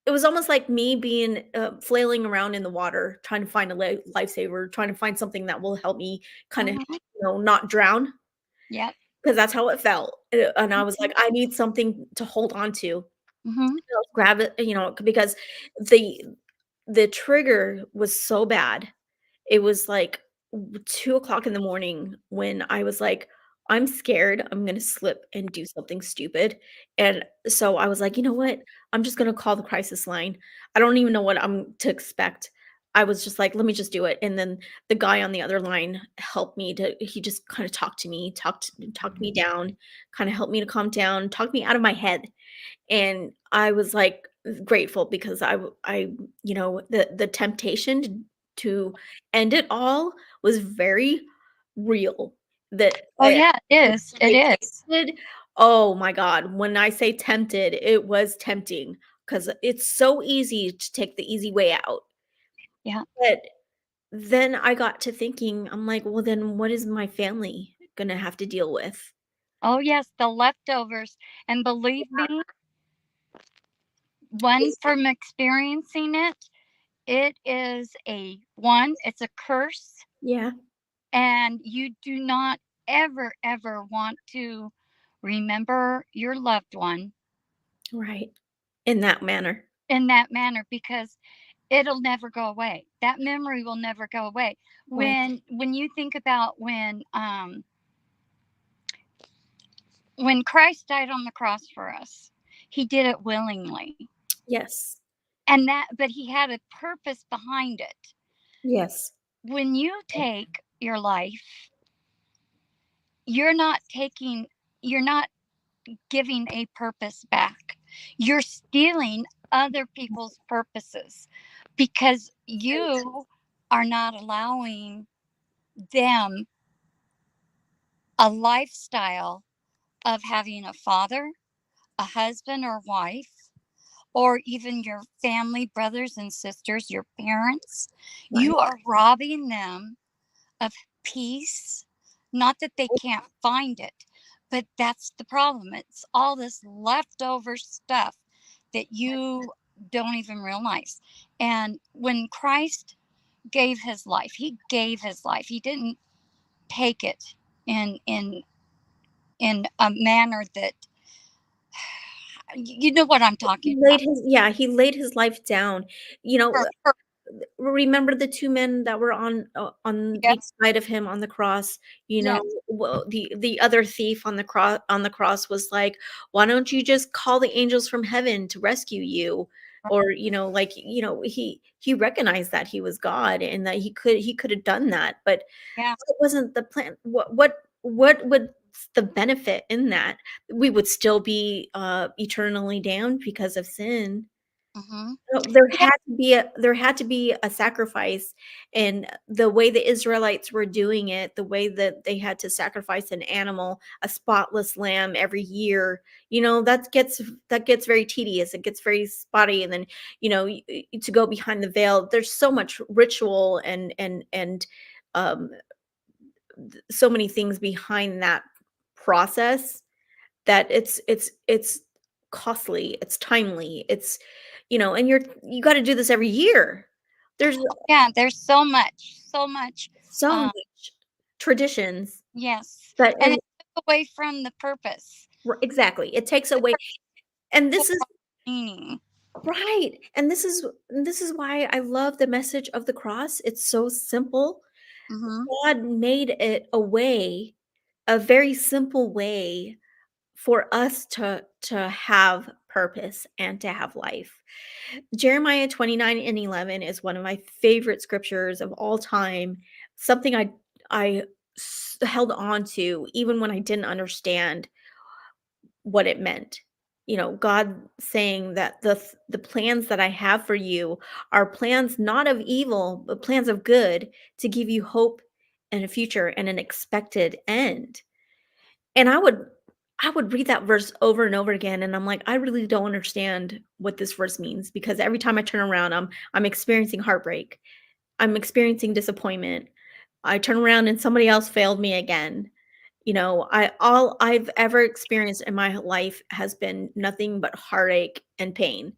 it was almost like me being, flailing around in the water, trying to find a lifesaver, trying to find something that will help me kinda, Hmm. not drown, Yep. because that's how it felt, and I was like, "I need something to hold on to." Hmm. Grab it, because the the trigger was so bad. It was like 2 o'clock in the morning when I was like, "I'm scared I'm gonna slip and do something stupid," and so I was like, "You know what? I'm just gonna call the crisis line." I don't even know what I'm to expect. I was just like, "Let me just do it," and then the guy on the other line helped me to he just kinda talked to me, talked me down, kinda helped me to calm down, talked me out of my head. And I was, like, grateful because the temptation to end it all was very real. That, Oh, yeah, it when is. It I say is. tempted, oh my god, when I say tempted, it was tempting because it's so easy to take the easy way out. Yeah. But then I got to thinking, I'm like, "Well, then what is my family gonna have to deal with?" Oh, yes, the leftovers. And believe me, one from experiencing it, it is it's a curse, Yeah, and you do not ever, ever want to remember your loved one right. In that manner. in that manner, because it'll never go away. That memory will never go away. Right. When you think about when Christ died on the cross for us, he did it willingly. Yes. And that but he had a purpose behind it. Yes. When you take your life, you're not taking you're not giving a purpose back. You're stealing other people's purposes because Right. you are not allowing them a lifestyle of having a father, a husband or wife, or even your family, brothers and sisters, your parents. Right. You are robbing them of peace. Not that they can't find it, but that's the problem. It's all this leftover stuff that you don't even realize. And when Christ gave his life, he gave his life. He didn't take it in in in a manner that you know what I'm talking about. He laid his life down. You know, For remember the 2 men that were on yeah, each side of him on the cross, you know, yes, well, the other thief on the cross was like, "Why don't you just call the angels from heaven to rescue you?" Or, you know, like, you know, he recognized that he was God and that he could have done that, but yeah, it wasn't the plan. What would the benefit in that? We would still be, eternally damned because of sin. hmm No, yeah, there had to be a sacrifice, and the way the Israelites were doing it, the way that they had to sacrifice an animal, a spotless lamb every year, you know, that gets very tedious, it gets very spotty, and then, you know, to go behind the veil, there's so much ritual and um, so many things behind that process that it's costly, it's timely, it's you know, and you gotta do this every year. There's yeah. There's so much, so much. so Um, much traditions yes, that and and it took away from the purpose, exactly, it takes the away and this is overall meaning. right, and this is why I love the message of the cross, it's so simple. Hmm God made it a way, a very simple way for us to have purpose and to have life. Jeremiah 29:11 is one of my favorite scriptures of all time. Something I held on to even when I didn't understand what it meant. You know, God saying that the plans that I have for you are plans not of evil, but plans of good to give you hope and a future and an expected end. And I would read that verse over and over again, and I'm like, "I really don't understand what this verse means," because every time I turn around, I'm experiencing heartbreak. I'm experiencing disappointment. I turn around and somebody else failed me again. You know, I all I've ever experienced in my life has been nothing but heartache and pain.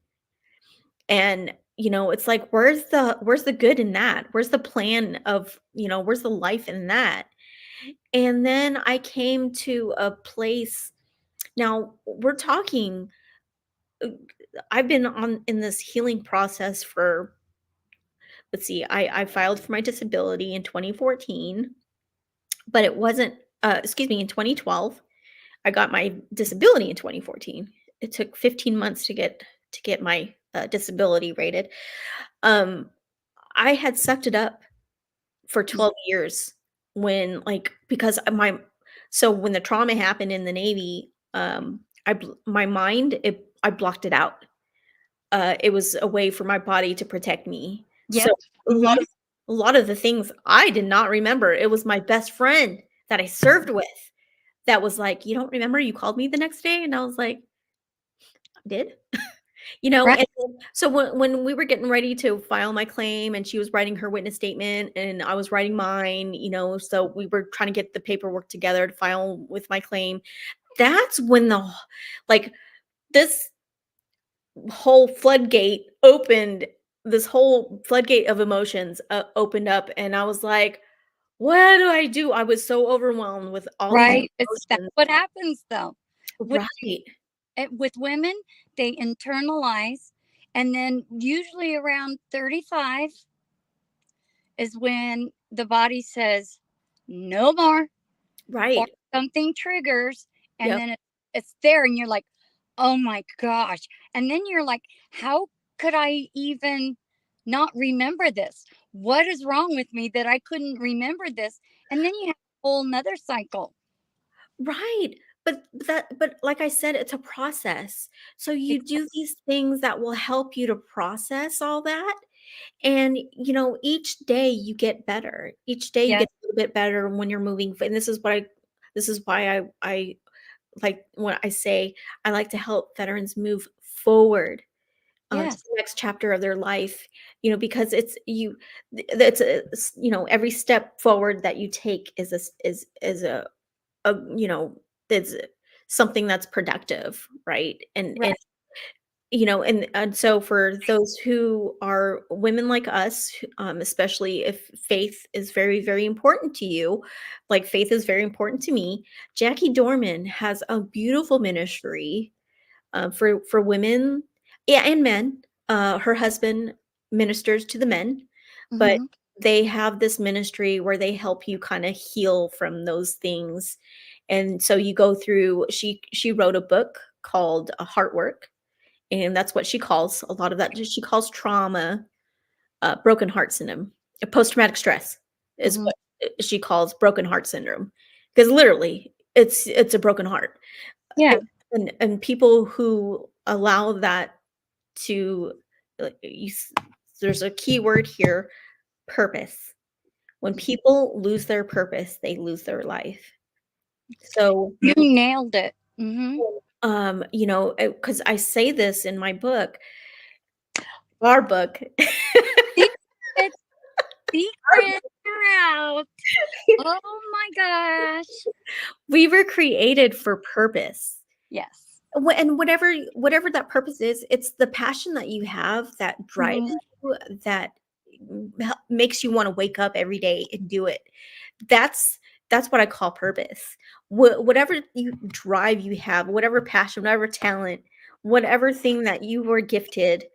And, you know, it's like, where's the good in that? Where's the plan of, you know, where's the life in that? And then I came to a place now we're talking uh, I've been on in this healing process for let's see, I filed for my disability in 2014, but it wasn't excuse me, in 2012. I got my disability in 2014. It took 15 months to get my disability rated. Um I had sucked it up for 12 years when like because my so when the trauma happened in the Navy, my mind I blocked it out. It was a way for my body to protect me. So Yep. Hmm a lot of the things I did not remember. It was my best friend that I served with that was like, "You don't remember you called me the next day?" And I was like, "I did." You know, Right. and then so when we were getting ready to file my claim and she was writing her witness statement and I was writing mine, you know, so we were trying to get the paperwork together to file with my claim. That's when like this whole floodgate opened, this whole floodgate of emotions opened up and I was like, "What do I do?" I was so overwhelmed with all these Right. It's that's emotions. what happens though. With Right. with women, they internalize And then usually around 35 is when the body says no more, or Right. something triggers, and Yep. then it's there and you're like, "Oh my gosh." And then you're like, "How could I even not remember this? What is wrong with me that I couldn't remember this?" And then you have a whole nother cycle. Right. But like I said, it's a process. So you do Exactly. these things that will help you to process all that. And, each day you get better. Each day you Yes. get a little bit better when you're moving. And this is why I like when I say I like to help veterans move forward to Yes. the next chapter of their life, because that's every step forward that you take is it's something that's productive, right? And Right. so for those who are women like us, especially if faith is very, very important to you, like faith is very important to me. Jackie Dorman has a beautiful ministry for women, yeah, and men. Her husband ministers to the men, but Mhm. they have this ministry where they help you kind of heal from those things. And so you go through. She wrote a book called Heart Work, and that's what she calls a lot of that. She calls trauma broken heart syndrome. Post traumatic stress is Mhm. what she calls broken heart syndrome, because literally it's a broken heart. Yeah. And people who allow that to there's a key word here, purpose. When people lose their purpose, they lose their life. So, You nailed it. Mhm. because I say this in my book, our book, Secret, our secret, you're out. Oh my gosh. we were created for purpose. Yes. And whatever that purpose is, it's the passion that you have that drives Mhm. you, that makes you want to wake up every day and do it. That's that's what I call purpose. Whatever you drive you have, whatever passion, whatever talent, whatever thing that you were gifted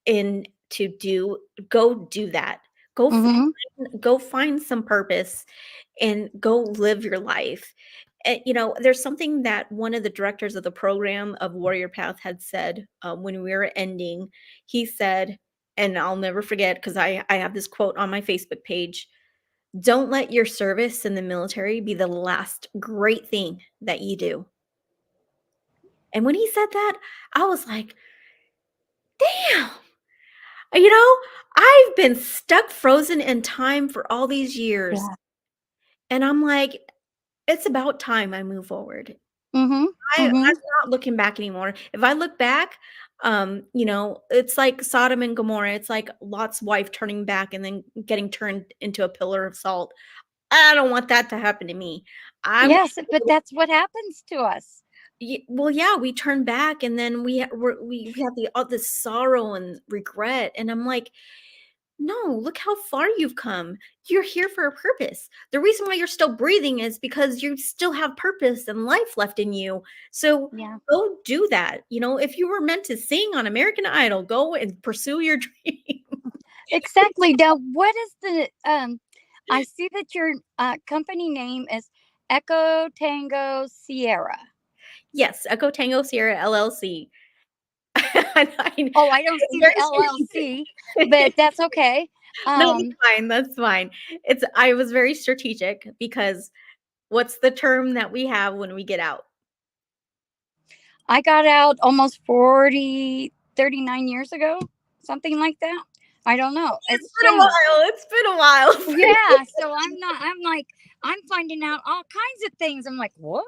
in to do, go do that. Mhm. Go find some purpose and go live your life. There's something that one of the directors of the program of Warrior Path had said when we were ending. He said, and I'll never forget because I have this quote on my Facebook page: "Don't let your service in the military be the last great thing that you do." And when he said that, I was like, damn, you know, I've been stuck frozen in time for all these years. Yeah. And I'm like, it's about time I move forward. Mhm. I'm Mhm. not looking back anymore. If I look back, it's like Sodom and Gomorrah. It's like Lot's wife turning back and then getting turned into a pillar of salt. I don't want that to happen to me. I want Yes, but that's what happens to us. well, yeah, we turn back and then we have the all this sorrow and regret, and I'm like, no, look how far you've come. You're here for a purpose. The reason why you're still breathing is because you still have purpose and life left in you. So Yeah. go do that. If you were meant to sing on American Idol, go and pursue your dream. Exactly. Now, what is the I see that your company name is Echo Tango Sierra. Yes, Echo Tango Sierra LLC. Oh, I don't It's see the very LLC, but strategic. that's okay. No, that's Um fine. That's fine. I was very strategic because what's the term that we have when we get out? I got out almost 39 years ago, something like that. I don't know. It's It's been a changed. while. It's been a while for you. Yeah, so I'm like I'm finding out all kinds of things. I'm like, "What?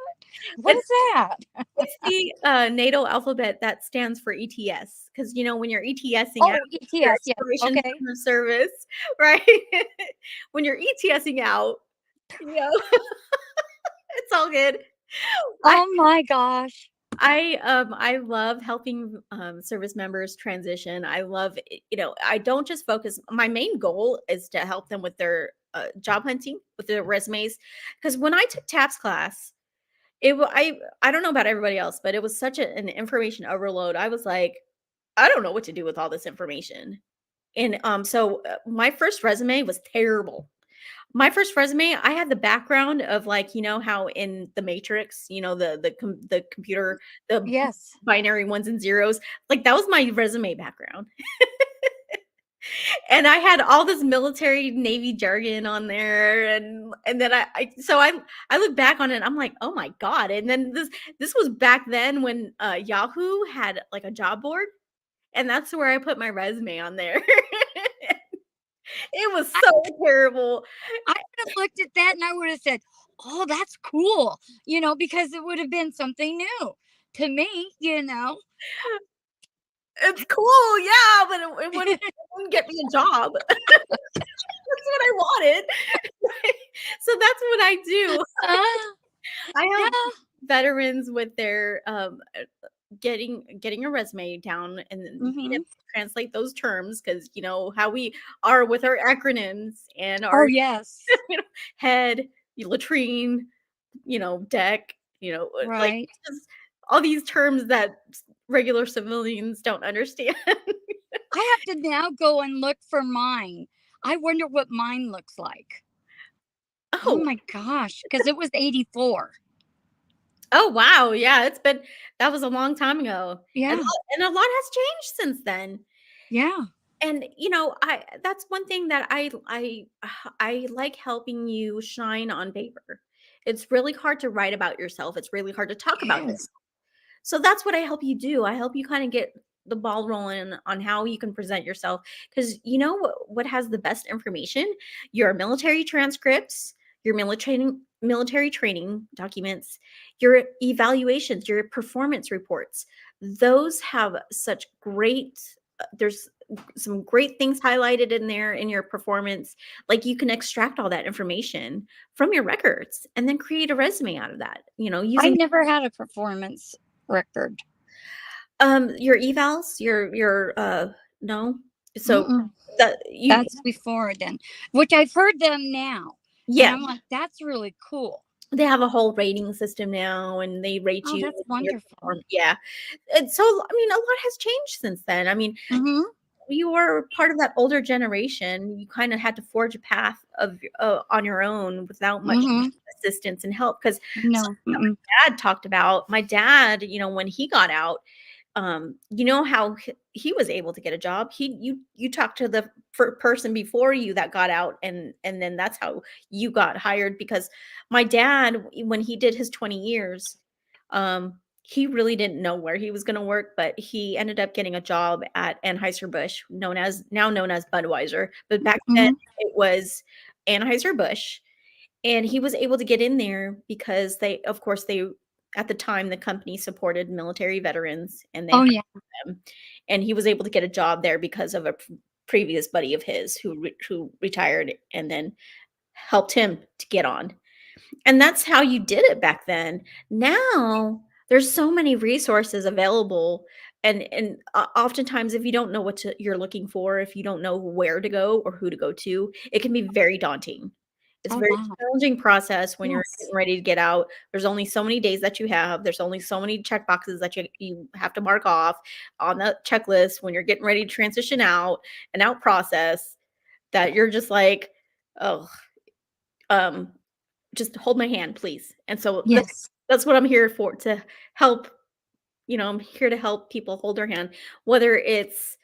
What It's is that?" it's the, NATO alphabet that stands for ETS, because when you're ETSing out, Oh, your ETS, yes. expiration Okay. term of service, right? When you're ETSing out, you know, it's all good. I Oh my gosh. I love helping, service members transition. I love I don't just focus. My main goal is to help them with their, job hunting, with their resumes. Because when I took TAPS class, I don't know about everybody else, but it was such an information overload. I was like, I don't know what to do with all this information. And so my first resume was terrible. My first resume, I had the background of like, how in the Matrix, the computer, the Yes. binary ones and zeros, like that was my resume background. And I had all this military Navy jargon on there, and then I look back on it, I'm like, "Oh my god." And then this was back then when Yahoo had like a job board, and that's where I put my resume on there. It was I, so terrible. I would have looked at that and I would have said, "Oh, that's cool," because it would have been something new to me. It's cool, yeah, but it wouldn't get me a job. That's what I wanted. So that's what I do. Ah, I help yeah. veterans with their, getting a resume down and then being able Hmm. to translate those terms because you know how we are with our acronyms and Oh, our yes. you know, head, latrine, deck, like Right. just all these terms that regular civilians don't understand. I have to now go and look for mine. I wonder what mine looks like. Oh Oh, my gosh, because it was 84. oh wow, yeah, that was a long time ago, and Yeah. a lot has changed since then. Yeah. And I that's one thing that I like helping you shine on paper. It's really hard to write about yourself. It's really hard to talk about yourself. Yes. So that's what I help you do. I help you kind of get the ball rolling on how you can present yourself because what has the best information? Your military transcripts, your military training documents, your evaluations, your performance reports. Those have such great there's some great things highlighted in there in your performance. Like you can extract all that information from your records and then create a resume out of that, I using never had a performance record. your evals, no? So Mm-mm. that you That's before then, which I've heard them now. And yeah, I'm like, that's really cool. they have a whole rating system now and they rate Oh, you that's on your wonderful. yeah. And so, I mean, a lot has changed since then. I mean, Hmm. you were part of that older generation. You kinda had to forge a path on your own without much Hmm. assistance and help. Because No. Mm-mm. dad talked about my dad, when he got out, how he was able to get a job. You talked to the person before you that got out, and then that's how you got hired. Because my dad, when he did his 20 years, he really didn't know where he was going to work, but he ended up getting a job at Anheuser-Busch, known as Budweiser, but back then Hmm. it was Anheuser-Busch. And he was able to get in there because of course, at the time, the company supported military veterans and they Oh, hired yeah. them. And he was able to get a job there because of a previous buddy of his who retired and then helped him to get on. And that's how you did it back then. Now, there's so many resources available, and oftentimes, if you don't know you're looking for, if you don't know where to go or who to go to, it can be very daunting. It's a Oh, very wow. challenging process when you're Yes. getting ready to get out. There's only so many days that you have. There's only so many check boxes that you have to mark off on the checklist when you're getting ready to transition out, an out process that you're just like, "Oh, um, just hold my hand, please." And so Yes. that's what I'm here for, to help, I'm here to help people hold their hand, whether it's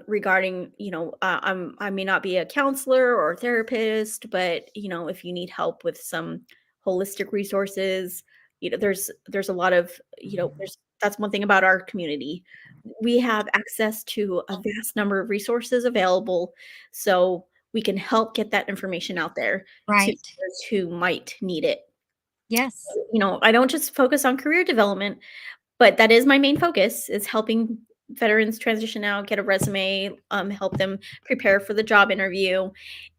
regarding, I may not be a counselor or a therapist, but if you need help with some holistic resources, there's a lot of, that's one thing about our community. We have access to a vast number of resources available, so we can help get that information out there to Right. those who might need it. Yes. I don't just focus on career development, but that is my main focus, is helping veterans transition out, get a resume, help them prepare for the job interview.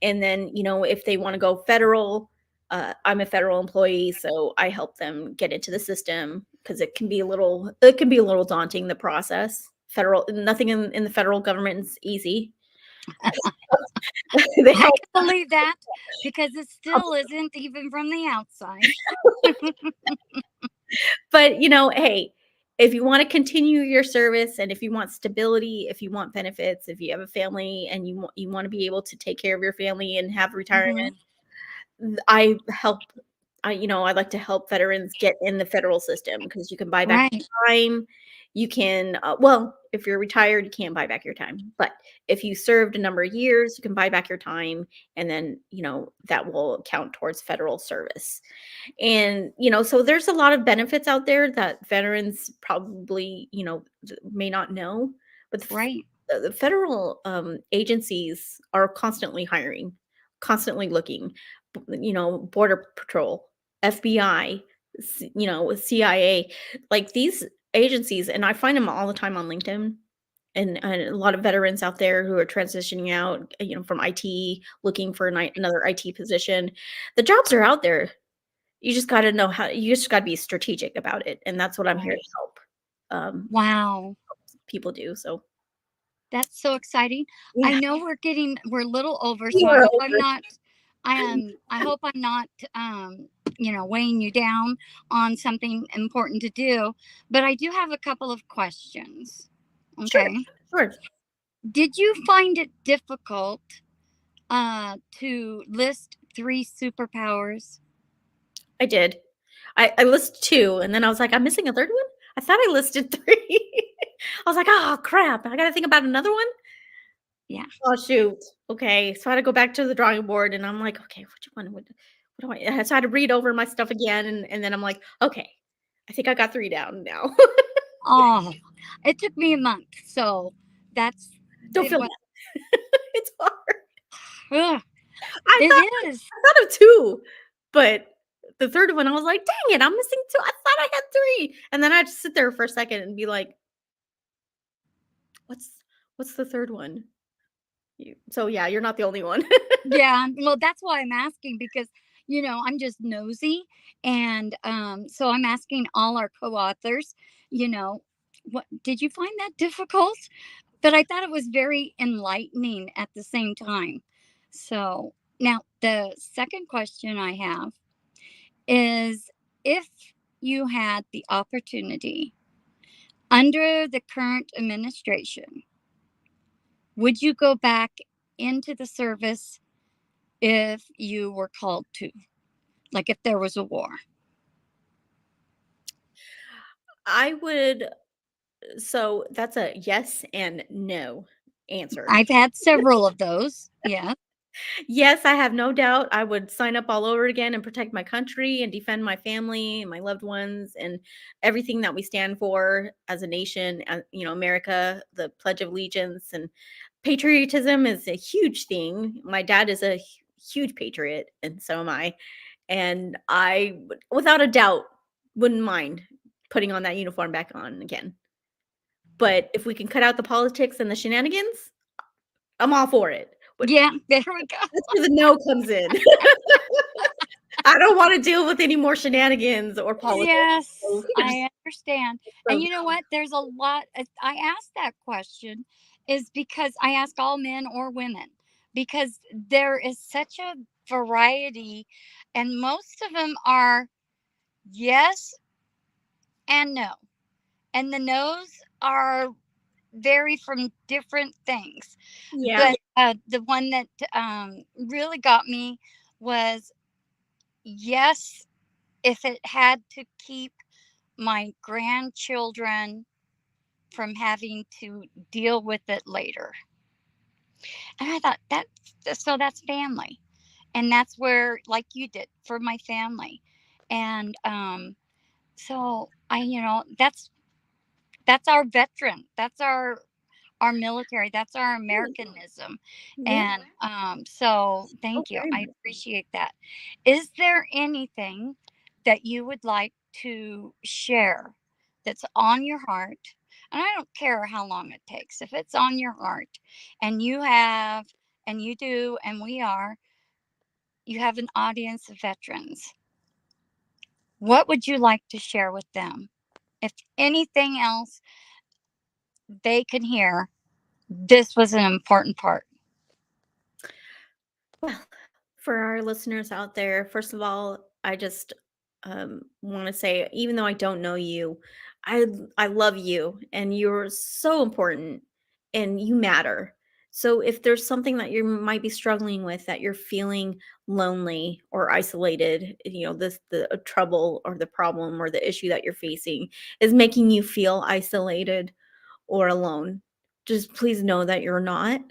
And then, if they want to go federal, I'm a federal employee, so I help them get into the system because it can be a little daunting, the process. Nothing in the federal government is easy. They I help, can believe that because it still isn't even from the outside. but hey, if you want to continue your service and if you want stability, if you want benefits, if you have a family and you want to be able to take care of your family and have Mhm. retirement, I help I like to help veterans get in the federal system because you can buy back Right. your time. You can, well, if you're retired, you can't buy back your time. But if you served a number of years, you can buy back your time. And then, that will count towards federal service. And, so there's a lot of benefits out there that veterans probably, may not know. But Right. the federal agencies are constantly hiring, constantly looking, Border Patrol, FBI, CIA, like these agencies, and I find them all the time on LinkedIn. And a lot of veterans out there who are transitioning out, from IT, looking for another IT position. The jobs are out there. You just got to know how. You just got to be strategic about it, and that's what I'm here to Right. help um, Wow. people do. So That's so exciting. I yeah, know we're a little over, so I you're hope I'm over. not I hope I'm not weighing you down on something important to do, but I do have a couple of questions. Sure, Okay. sure. Did you find it difficult to list three superpowers? I did. I listed 2, and then I was like, "I'm missing a 3rd one? I thought I listed 3." I was like, "Oh, crap. I gotta think about another one? Yeah. Oh, shoot. Okay." So I had to go back to the drawing board, and I'm like, "Okay, which one would what do I" so I had to read over my stuff again, and then I'm like, "Okay. I think I got 3 down now." Oh, it took me a month, so that's Don't it feel was. bad. It's hard. Ugh, I it thought is. I thought of 2, but the 3rd one, I was like, "Dang it, I'm missing 2. I thought I had 3." And then I had to sit there for a second and be like, "What's what's the 3rd one?" So, yeah, you're not the only one. Yeah, well, that's why I'm asking because, I'm just nosy. And so I'm asking all our co authors, what did you find that difficult? But I thought it was very enlightening at the same time. So now the second question I have is, if you had the opportunity under the current administration, would you go back into the service if you were called to? Like if there was a war. I would so that's a yes and no answer. I've had several of those. Yeah. Yes, I have no doubt I would sign up all over again and protect my country and defend my family and my loved ones and everything that we stand for as a nation, America, the Pledge of Allegiance and patriotism is a huge thing. My dad is a huge patriot and so am I. And without a doubt, wouldn't mind putting on that uniform back on again. But if we can cut out the politics and the shenanigans, I'm all for it. But Yeah. There we go. that's where the no comes in. I don't wanna deal with any more shenanigans or politics. So Yes, we could just I understand. And so you know what? There's a lot. I asked that question is because I ask all men or women because there is such a variety, and most of them are yes and no. And the no's are vary from different things. yeah. But the one that really got me was yes, if it had to keep my grandchildren from having to deal with it later. And I thought so that's family. And that's where, like you did for my family. And so that's our veteran. That's our military. That's our Americanism. Yeah. And so Oh, thank you. very I much. appreciate that. Is there anything that you would like to share that's on your heart? And I don't care how long it takes. If it's on your heart and and you do, and you have an audience of veterans, what would you like to share with them? If anything else they can hear, this was an important part. Well, for our listeners out there, first of all, I just want to say, even though I don't know you, I I love you and you're so important and you matter. So if there's something that you might be struggling with, that you're feeling lonely or isolated, this the trouble or the problem or the issue that you're facing is making you feel isolated or alone, just please know that you're not.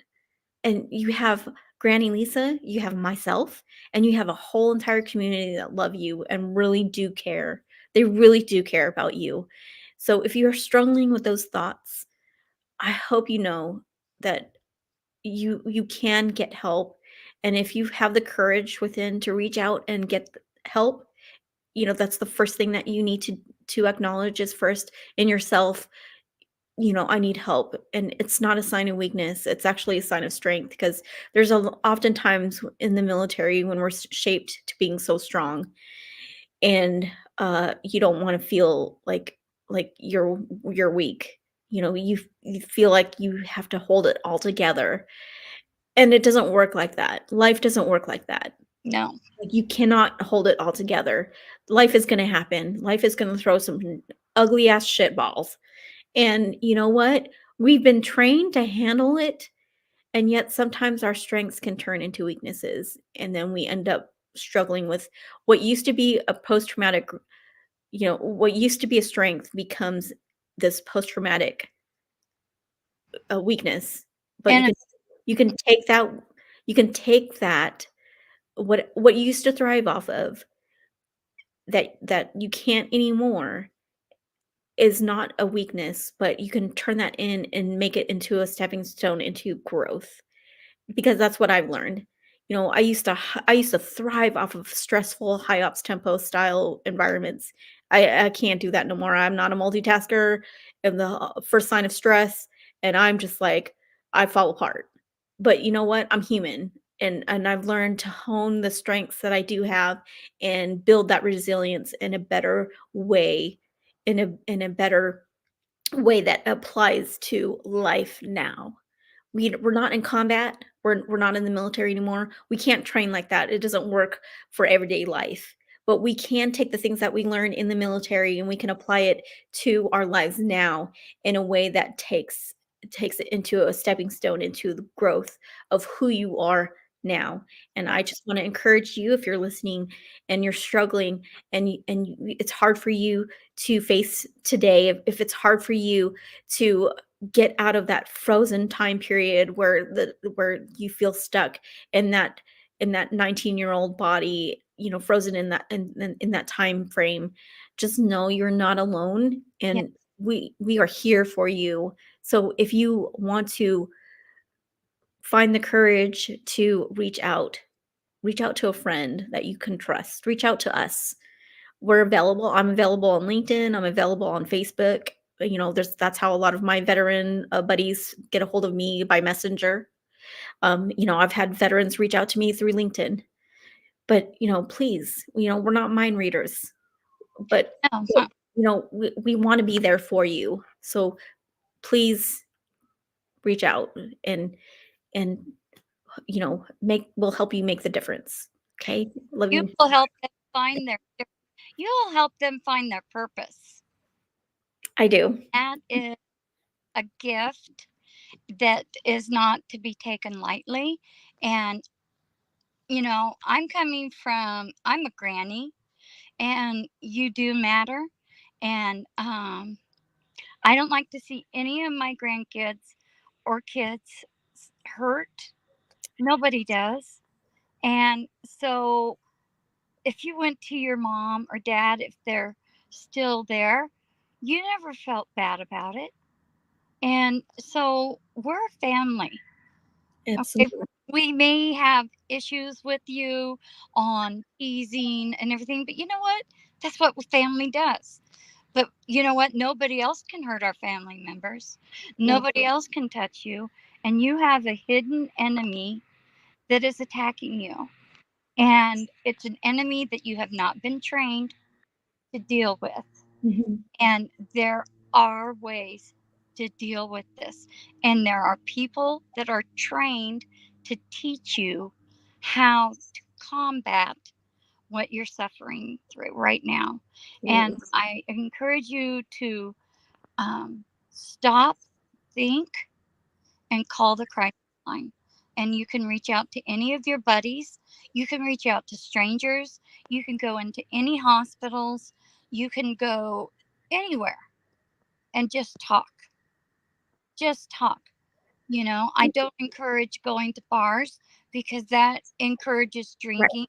And you have Granny Lisa, you have myself, and you have a whole entire community that love you and really do care. They really do care about you. So if you're struggling with those thoughts, I hope you know that you can get help. And if you have the courage within to reach out and get help, that's the first thing that you need to acknowledge is first in yourself. I need help, and it's not a sign of weakness, it's actually a sign of strength, because there's oftentimes in the military when we're shaped to being so strong, and you don't want to feel like you're weak. You feel like you have to hold it all together, and it doesn't work like that. Life doesn't work like that. No. Like, you cannot hold it all together. Life is going to happen. Life is going to throw some ugly ass shit balls, and you know what? We've been trained to handle it, and yet sometimes our strengths can turn into weaknesses. And then we end up struggling with what used to be a post traumatic, what used to be a strength becomes this post traumatic weakness. But And you can take that, you can take that, what you used to thrive off of, that you can't anymore, is not a weakness, but you can turn that in and make it into a stepping stone into growth, because that's what I've learned. I used to thrive off of stressful, high ops tempo style environments. I can't do that no more. I'm not a multitasker, and the first sign of stress, and I'm just like, I fall apart. But you know what? I'm human, and I've learned to hone the strengths that I do have and build that resilience in a better way, in a better way that applies to life now. We're not in combat. We're not in the military anymore. We can't train like that. It doesn't work for everyday life. But we can take the things that we learn in the military and we can apply it to our lives now in a way that takes it into a stepping stone into the growth of who you are now. And I just want to encourage you, if you're listening and you're struggling, it's hard for you to face today, if it's hard for you to get out of that frozen time period where you feel stuck in that 19-year-old body, frozen in that time frame. Just know you're not alone, yeah, and we are here for you. So if you want to find the courage to reach out to a friend that you can trust, reach out to us. We're available. I'm available on LinkedIn. I'm available on Facebook. That's how a lot of my veteran buddies get a hold of me, by Messenger. I've had veterans reach out to me through LinkedIn. But please, we're not mind readers. But no, we want to be there for you. So please reach out, and make we'll help you make the difference. Okay, love you you. will help them find their you'll help them find their purpose. I do. That is a gift that is not to be taken lightly. And I'm a granny, and you do matter. And I don't like to see any of my grandkids or kids hurt. Nobody does. And so if you went to your mom or dad, if they're still there, you never felt bad about it. And so we're a family. Okay. Absolutely. We may have issues with you on teasing and everything, but you know what? That's what family does. But you know what? Nobody else can hurt our family members. Yeah. Nobody else can touch you. And you have a hidden enemy that is attacking you. And it's an enemy that you have not been trained to deal with. Mhm. And there are ways to deal with this. And there are people that are trained to teach you how to combat what you're suffering through right now. And Yes. I encourage you to stop, think, and call the crisis line. And you can reach out to any of your buddies. You can reach out to strangers. You can go into any hospitals. You can go anywhere and just talk. Just talk. I don't encourage going to bars because that encourages Right. drinking,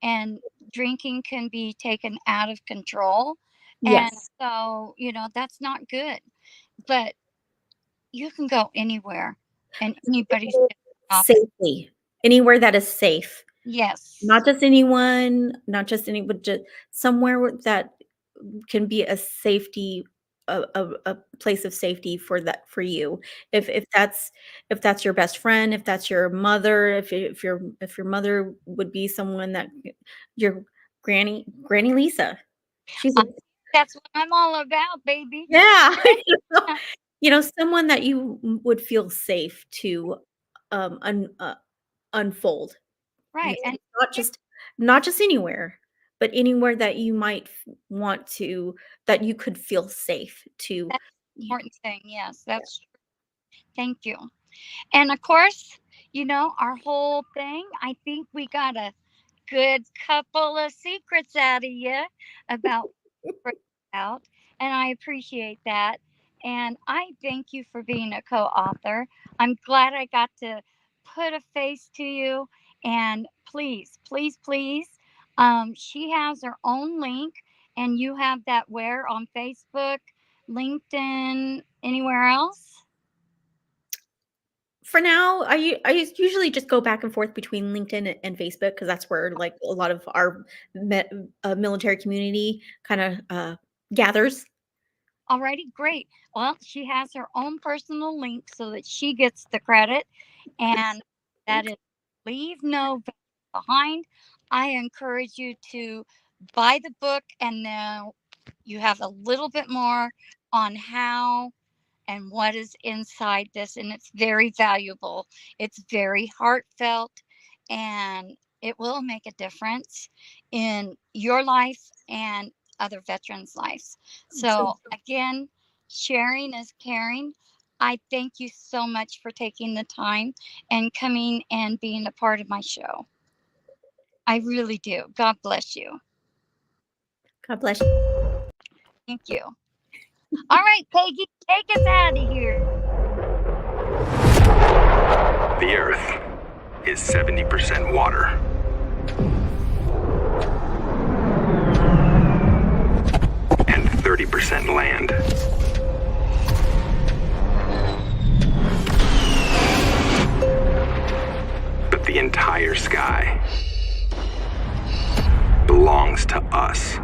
and drinking can be taken out of control. And Yes. so, that's not good. But you can go anywhere and anybody's gonna stop it. Safely. Anywhere that is safe. Yes. Not just anyone, not just any but just somewhere that can be a safety a place of safety for you. If that's your best friend, if that's your mother, if your mother would be someone that your Granny Lisa. She's a Uh, that's what I'm all about, baby. yeah, someone that you would feel safe to, unfold. Right. And Not just anywhere, but anywhere that you might want to that you could feel safe to, that's you the important thing. Yes, that's true. Thank you. And of course, our whole thing, I think we got a good couple of secrets out of you about what we're out, and I appreciate that. And I thank you for being a co-author. I'm glad I got to put a face to you. And please, please, please, she has her own link, and you have that where on Facebook, LinkedIn, anywhere else? For now, I usually just go back and forth between LinkedIn and Facebook because that's where, like, a lot of our military community kinda, gathers. Alrighty, great. Well, she has her own personal link so that she gets the credit, and that Thanks. is Leave No Veterans Behind. I encourage you to buy the book, and now you have a little bit more on how and what is inside this. And it's very valuable, it's very heartfelt, and it will make a difference in your life and other veterans' lives. So So, again, sharing is caring. I thank you so much for taking the time and coming and being a part of my show. I really do. God bless you. God bless you. Thank you. All right, Peggy, take us out of here. The Earth is 70% water. And 30% land. But the entire sky belongs to us.